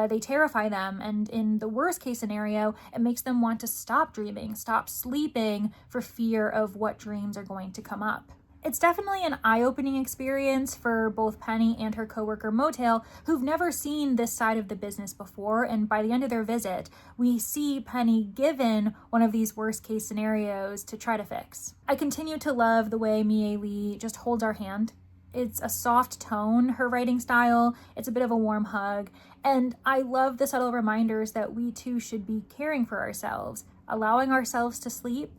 Speaker 1: They terrify them. And in the worst case scenario, it makes them want to stop dreaming, stop sleeping for fear of what dreams are going to come up. It's definitely an eye-opening experience for both Penny and her coworker Motail, who've never seen this side of the business before, and by the end of their visit, we see Penny given one of these worst-case scenarios to try to fix. I continue to love the way Mie Lee just holds our hand. It's a soft tone, her writing style, it's a bit of a warm hug, and I love the subtle reminders that we too should be caring for ourselves, allowing ourselves to sleep,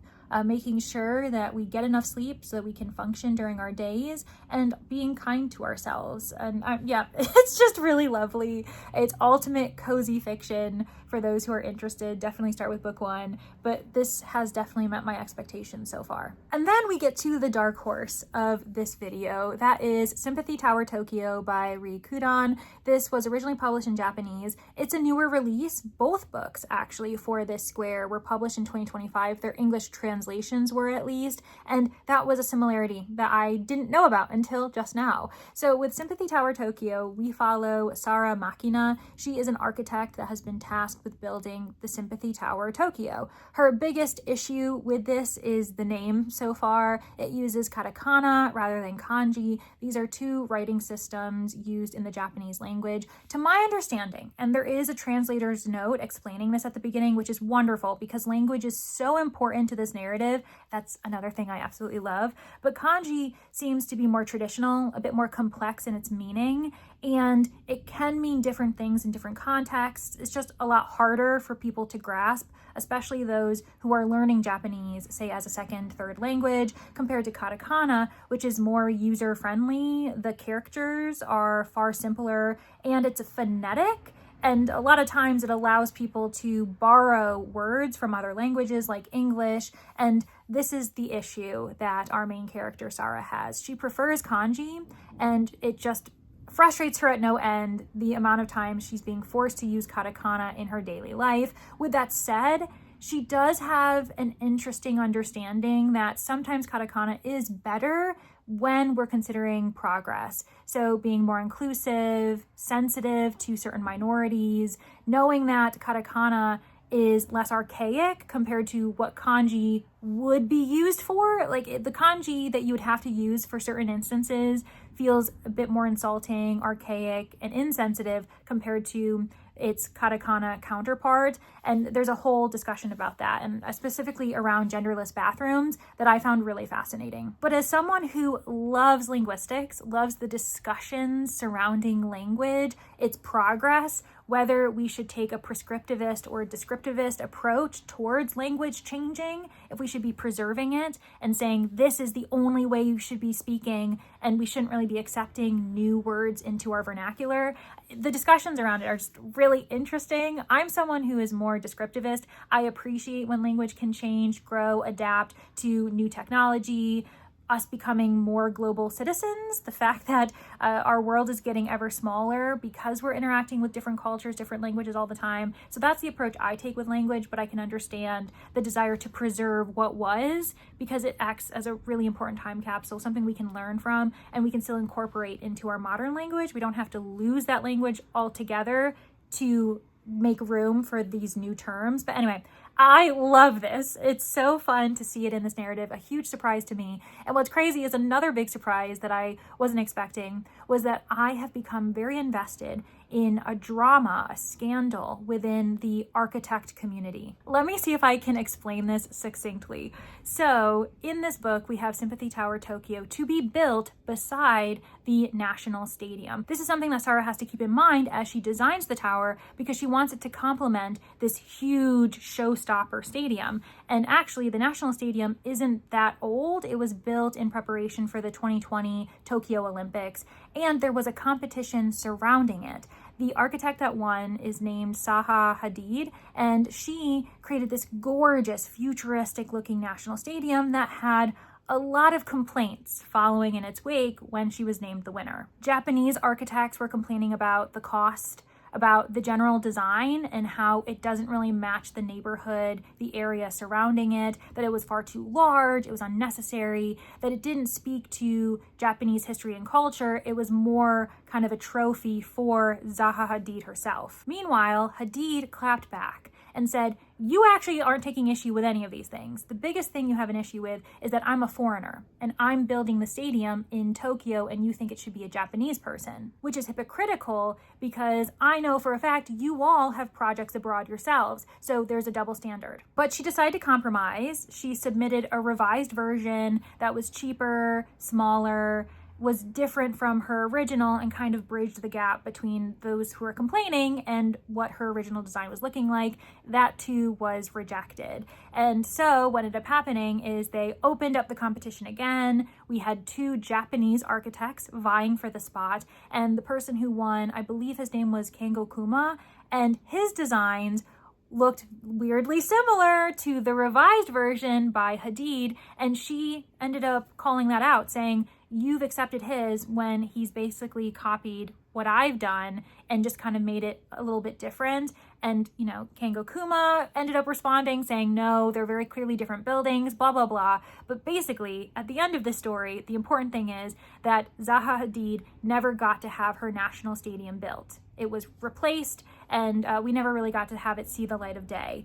Speaker 1: making sure that we get enough sleep so that we can function during our days, and being kind to ourselves. And yeah, it's just really lovely. It's ultimate cozy fiction. For those who are interested, definitely start with book 1, but this has definitely met my expectations so far. And then we get to the dark horse of this video. That is Sympathy Tower Tokyo by Ri Kudan. This was originally published in Japanese. It's a newer release. Both books, actually, for this square were published in 2025. Their English translations were, at least, and that was a similarity that I didn't know about until just now. So with Sympathy Tower Tokyo, we follow Sara Makina. She is an architect that has been tasked with building the Sympathy Tower Tokyo. Her biggest issue with this is the name so far. It uses katakana rather than kanji. These are two writing systems used in the Japanese language, to my understanding. And there is a translator's note explaining this at the beginning, which is wonderful because language is so important to this narrative. That's another thing I absolutely love. But kanji seems to be more traditional, a bit more complex in its meaning, and it can mean different things in different contexts. It's just a lot harder for people to grasp, especially those who are learning Japanese, say as a second, third language, compared to katakana, which is more user-friendly. The characters are far simpler, and it's phonetic. And a lot of times it allows people to borrow words from other languages like English. And this is the issue that our main character, Sara, has. She prefers kanji, and it just frustrates her at no end the amount of time she's being forced to use katakana in her daily life. With that said, she does have an interesting understanding that sometimes katakana is better when we're considering progress. So being more inclusive, sensitive to certain minorities, knowing that katakana is less archaic compared to what kanji would be used for. Like the kanji that you would have to use for certain instances feels a bit more insulting, archaic, and insensitive compared to its katakana counterpart. And there's a whole discussion about that, and specifically around genderless bathrooms, that I found really fascinating. But as someone who loves linguistics, loves the discussions surrounding language, its progress, whether we should take a prescriptivist or a descriptivist approach towards language changing, if we should be preserving it and saying this is the only way you should be speaking and we shouldn't really be accepting new words into our vernacular, the discussions around it are just really interesting. I'm someone who is more descriptivist. I appreciate when language can change, grow, adapt to new technology, us becoming more global citizens, the fact that our world is getting ever smaller because we're interacting with different cultures, different languages all the time. So that's the approach I take with language, but I can understand the desire to preserve what was because it acts as a really important time capsule, something we can learn from and we can still incorporate into our modern language. We don't have to lose that language altogether to make room for these new terms. But anyway, I love this. It's so fun to see it in this narrative, a huge surprise to me. And what's crazy is another big surprise that I wasn't expecting was that I have become very invested in a drama, a scandal within the architect community. Let me see if I can explain this succinctly. So in this book, we have Sympathy Tower Tokyo to be built beside the National Stadium. This is something that Sara has to keep in mind as she designs the tower because she wants it to complement this huge showstopper stadium. And actually, the National Stadium isn't that old. It was built in preparation for the 2020 Tokyo Olympics, and there was a competition surrounding it. The architect that won is named Zaha Hadid, and she created this gorgeous, futuristic-looking National Stadium that had a lot of complaints following in its wake when she was named the winner. Japanese architects were complaining about the cost, about the general design and how it doesn't really match the neighborhood, the area surrounding it, that it was far too large, it was unnecessary, that it didn't speak to Japanese history and culture. It was more kind of a trophy for Zaha Hadid herself. Meanwhile, Hadid clapped back and said, you actually aren't taking issue with any of these things. The biggest thing you have an issue with is that I'm a foreigner and I'm building the stadium in Tokyo and you think it should be a Japanese person, which is hypocritical because I know for a fact you all have projects abroad yourselves, so there's a double standard. But she decided to compromise. She submitted a revised version that was cheaper, smaller, was different from her original and kind of bridged the gap between those who were complaining and what her original design was looking like. That too was rejected. And so what ended up happening is they opened up the competition again. We had 2 Japanese architects vying for the spot, and the person who won, I believe his name was Kengo Kuma, and his designs looked weirdly similar to the revised version by Hadid, and she ended up calling that out, saying, you've accepted his when he's basically copied what I've done and just kind of made it a little bit different. And, you know, Kengo Kuma ended up responding saying, no, they're very clearly different buildings, blah, blah, blah. But basically, at the end of this story, the important thing is that Zaha Hadid never got to have her national stadium built. It was replaced, and we never really got to have it see the light of day.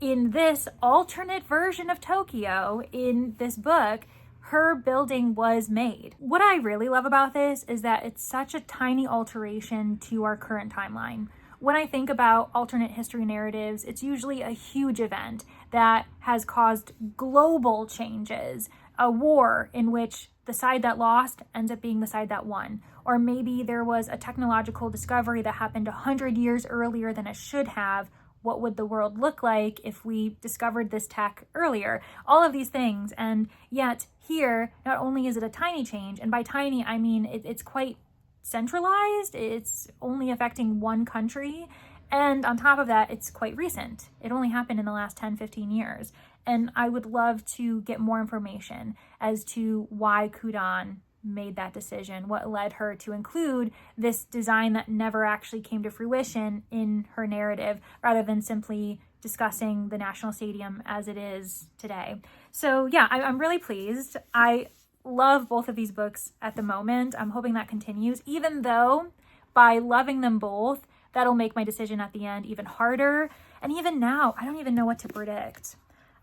Speaker 1: In this alternate version of Tokyo, in this book, her building was made. What I really love about this is that it's such a tiny alteration to our current timeline. When I think about alternate history narratives, it's usually a huge event that has caused global changes, a war in which the side that lost ends up being the side that won. Or maybe there was a technological discovery that happened 100 years earlier than it should have. What would the world look like if we discovered this tech earlier? All of these things. And yet here, not only is it a tiny change, and by tiny, I mean it's quite centralized. It's only affecting one country. And on top of that, it's quite recent. It only happened in the last 10, 15 years. And I would love to get more information as to why Kudan made that decision, what led her to include this design that never actually came to fruition in her narrative, rather than simply discussing the National Stadium as it is today. So yeah, I'm really pleased. I love both of these books at the moment. I'm hoping that continues, even though by loving them both, that'll make my decision at the end even harder. And even now, I don't even know what to predict.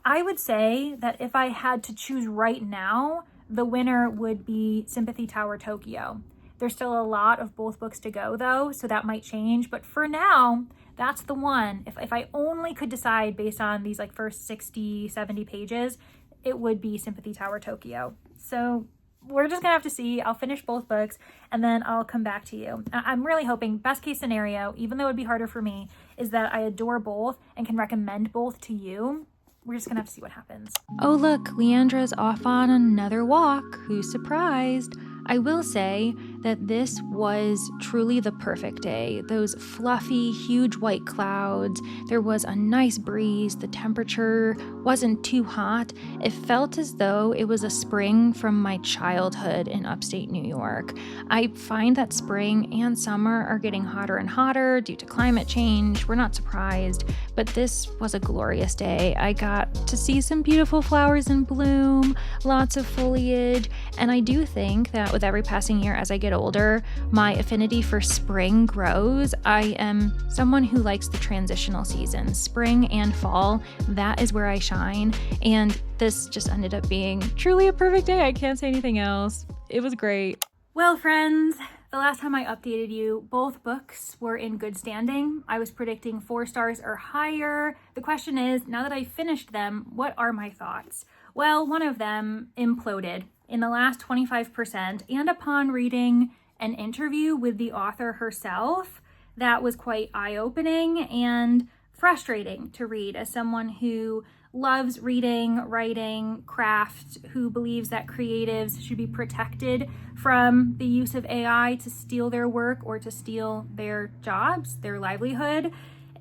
Speaker 1: I would say that if I had to choose right now, the winner would be Sympathy Tower Tokyo. There's still a lot of both books to go though, so that might change. But for now, that's the one. If I only could decide based on these like first 60, 70 pages, it would be Sympathy Tower Tokyo. So we're just gonna have to see. I'll finish both books and then I'll come back to you. I'm really hoping, best case scenario, even though it'd be harder for me, is that I adore both and can recommend both to you. We're just gonna have to see what happens.
Speaker 2: Oh look, Leandra's off on another walk. Who's surprised? I will say that this was truly the perfect day. Those fluffy, huge white clouds. There was a nice breeze. The temperature wasn't too hot. It felt as though it was a spring from my childhood in upstate New York. I find that spring and summer are getting hotter and hotter due to climate change. We're not surprised, but this was a glorious day. I got to see some beautiful flowers in bloom, lots of foliage, and I do think that with every passing year as I get older, my affinity for spring grows. I am someone who likes the transitional seasons, spring and fall. That is where I shine, and this just ended up being truly a perfect day. I can't say anything else. It was great.
Speaker 1: Well, friends, the last time I updated you, both books were in good standing. I was predicting 4 stars or higher. The question is, now that I finished them, what are my thoughts? Well, one of them imploded in the last 25%, and upon reading an interview with the author herself, that was quite eye-opening and frustrating to read as someone who loves reading, writing, craft, who believes that creatives should be protected from the use of AI to steal their work or to steal their jobs, their livelihood.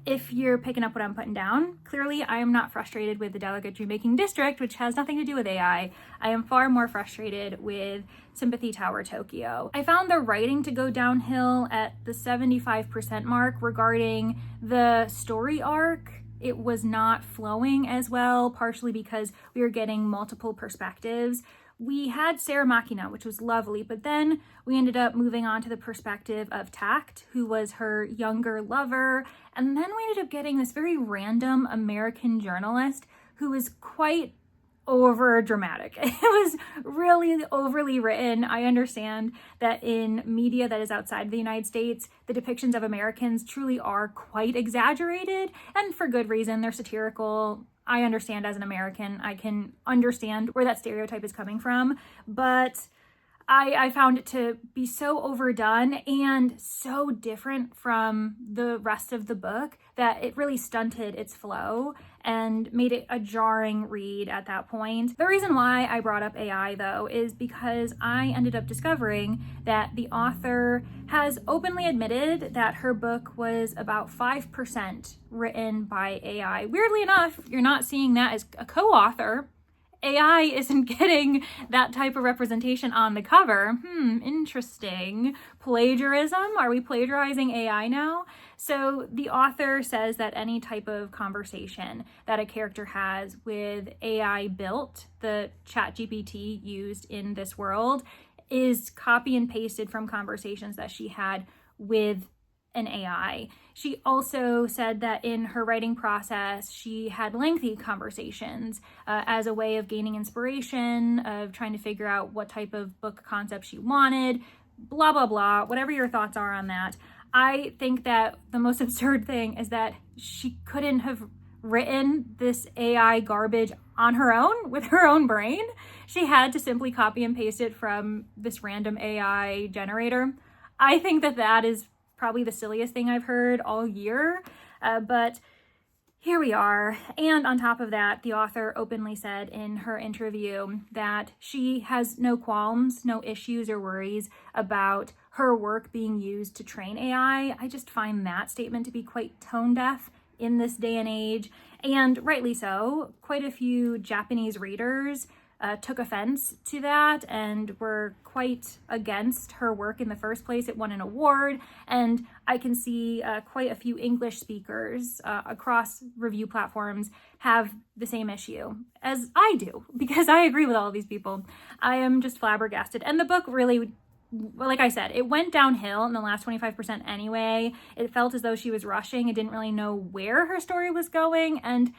Speaker 1: If you're picking up what I'm putting down, clearly I am not frustrated with the Delegate Dream-Making District, which has nothing to do with AI. I am far more frustrated with Sympathy Tower Tokyo. I found the writing to go downhill at the 75% mark regarding the story arc. It was not flowing as well, partially because we were getting multiple perspectives. We had Sarah Machina, which was lovely, but then we ended up moving on to the perspective of Tact, who was her younger lover, and then we ended up getting this very random American journalist who was quite over dramatic. It was really overly written. I understand that in media that is outside the United States, the depictions of Americans truly are quite exaggerated, and for good reason. They're satirical. I understand as an American, I can understand where that stereotype is coming from, but I found it to be so overdone and so different from the rest of the book that it really stunted its flow and made it a jarring read at that point. The reason why I brought up AI, though, is because I ended up discovering that the author has openly admitted that her book was about 5% written by AI. Weirdly enough, you're not seeing that as a co-author. AI isn't getting that type of representation on the cover. Interesting. Plagiarism? Are we plagiarizing AI now? So the author says that any type of conversation that a character has with AI built, the ChatGPT used in this world, is copy and pasted from conversations that she had with an AI. She also said that in her writing process, she had lengthy conversations as a way of gaining inspiration, of trying to figure out what type of book concept she wanted, blah, blah, blah, whatever your thoughts are on that. I think that the most absurd thing is that she couldn't have written this AI garbage on her own with her own brain. She had to simply copy and paste it from this random AI generator. I think that that is probably the silliest thing I've heard all year, but here we are. And on top of that, the author openly said in her interview that she has no qualms, no issues or worries about her work being used to train AI. I just find that statement to be quite tone deaf in this day and age, and rightly so. Quite a few Japanese readers took offense to that and were quite against her work in the first place. It won an award, and I can see quite a few English speakers across review platforms have the same issue as I do, because I agree with all of these people. I am just flabbergasted. And the book really, like I said, it went downhill in the last 25% anyway. It felt as though she was rushing and didn't really know where her story was going, and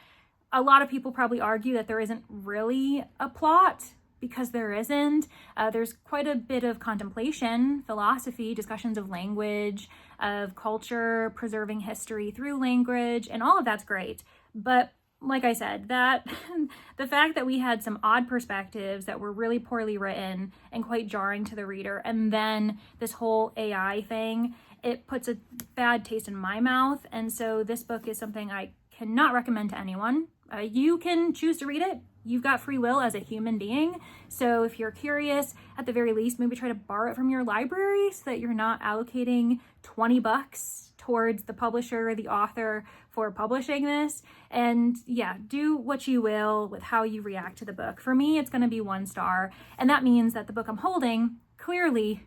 Speaker 1: a lot of people probably argue that there isn't really a plot, because there isn't. There's quite a bit of contemplation, philosophy, discussions of language, of culture, preserving history through language, and all of that's great. But like I said, that the fact that we had some odd perspectives that were really poorly written and quite jarring to the reader, and then this whole AI thing, it puts a bad taste in my mouth. And so this book is something I cannot recommend to anyone. You can choose to read it. You've got free will as a human being. So if you're curious, at the very least, maybe try to borrow it from your library so that you're not allocating $20 towards the publisher or the author for publishing this. And yeah, do what you will with how you react to the book. For me, it's going to be 1 star. And that means that the book I'm holding clearly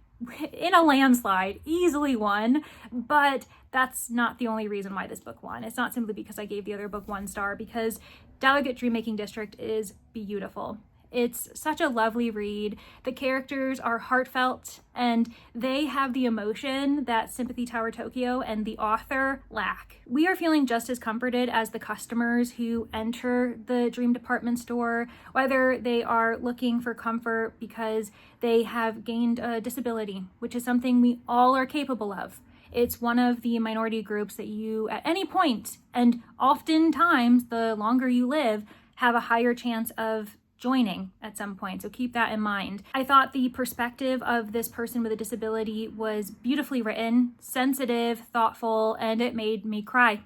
Speaker 1: in a landslide easily won, but that's not the only reason why this book won. It's not simply because I gave the other book 1 star, because Delegate Dreammaking District is beautiful. It's such a lovely read. The characters are heartfelt, and they have the emotion that Sympathy Tower Tokyo and the author lack. We are feeling just as comforted as the customers who enter the Dream Department Store, whether they are looking for comfort because they have gained a disability, which is something we all are capable of. It's one of the minority groups that you, at any point, and oftentimes the longer you live, have a higher chance of joining at some point. So keep that in mind. I thought the perspective of this person with a disability was beautifully written, sensitive, thoughtful, and it made me cry.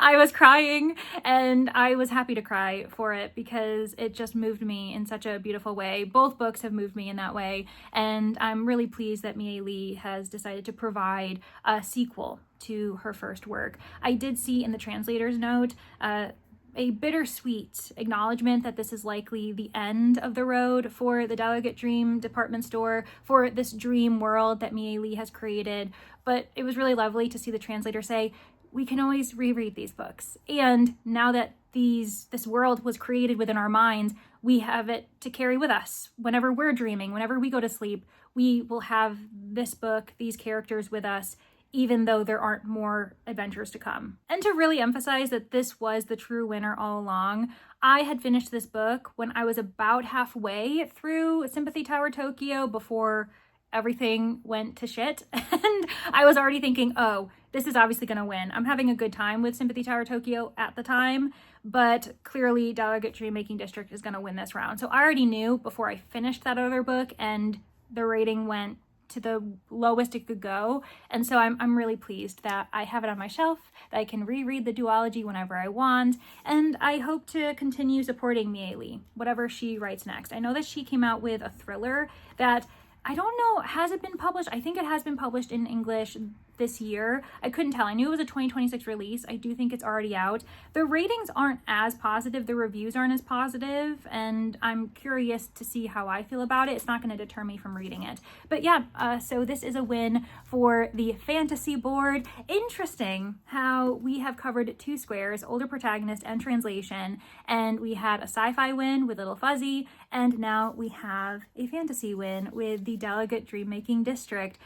Speaker 1: I was crying, and I was happy to cry for it because it just moved me in such a beautiful way. Both books have moved me in that way, and I'm really pleased that Mie Lee has decided to provide a sequel to her first work. I did see in the translator's note a bittersweet acknowledgement that this is likely the end of the road for the Delegate Dream Department Store, for this dream world that Mie Lee has created. But it was really lovely to see the translator say, we can always reread these books. And now that this world was created within our minds, we have it to carry with us. Whenever we're dreaming, whenever we go to sleep, we will have this book, these characters with us, even though there aren't more adventures to come. And to really emphasize that this was the true winner all along, I had finished this book when I was about halfway through Sympathy Tower Tokyo before everything went to shit. And I was already thinking, oh, this is obviously gonna win. I'm having a good time with Sympathy Tower Tokyo at the time, but clearly Delegate Dreammaking District is gonna win this round. So I already knew before I finished that other book, and the rating went to the lowest it could go. And so I'm really pleased that I have it on my shelf, that I can reread the duology whenever I want, and I hope to continue supporting Mie Lee, whatever she writes next. I know that she came out with a thriller that I don't know, has it been published? I think it has been published in English this year. I couldn't tell. I knew it was a 2026 release. I do think it's already out. The ratings aren't as positive. The reviews aren't as positive, and I'm curious to see how I feel about it. It's not going to deter me from reading it. But yeah, so this is a win for the fantasy board. Interesting how we have covered two squares, older protagonist and translation, and we had a sci-fi win with Little Fuzzy, and now we have a fantasy win with the Delegate Dreammaking District.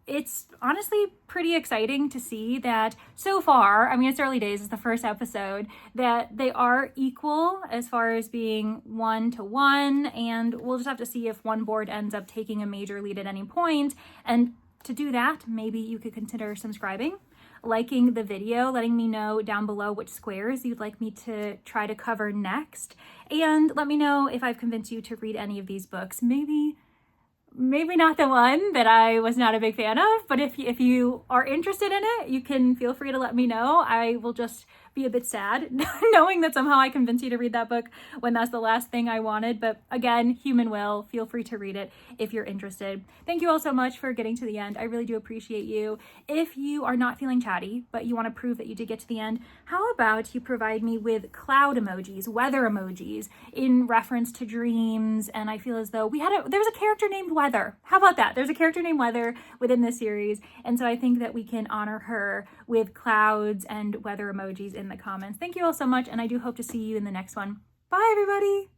Speaker 1: It's honestly pretty exciting to see that so far, I mean, it's early days, it's the first episode, that they are equal as far as being 1-to-1, and we'll just have to see if one board ends up taking a major lead at any point. And to do that, maybe you could consider subscribing, liking the video, letting me know down below which squares you'd like me to try to cover next, and let me know if I've convinced you to read any of these books. Maybe not the one that I was not a big fan of, but if you are interested in it, you can feel free to let me know. I will just be a bit sad knowing that somehow I convinced you to read that book when that's the last thing I wanted. But again, human will, feel free to read it if you're interested. Thank you all so much for getting to the end. I really do appreciate you. If you are not feeling chatty, but you want to prove that you did get to the end, how about you provide me with cloud emojis, weather emojis in reference to dreams? And I feel as though there was a character named Weather. How about that? There's a character named Weather within this series. And so I think that we can honor her with clouds and weather emojis in the comments. Thank you all so much, and I do hope to see you in the next one. Bye, everybody.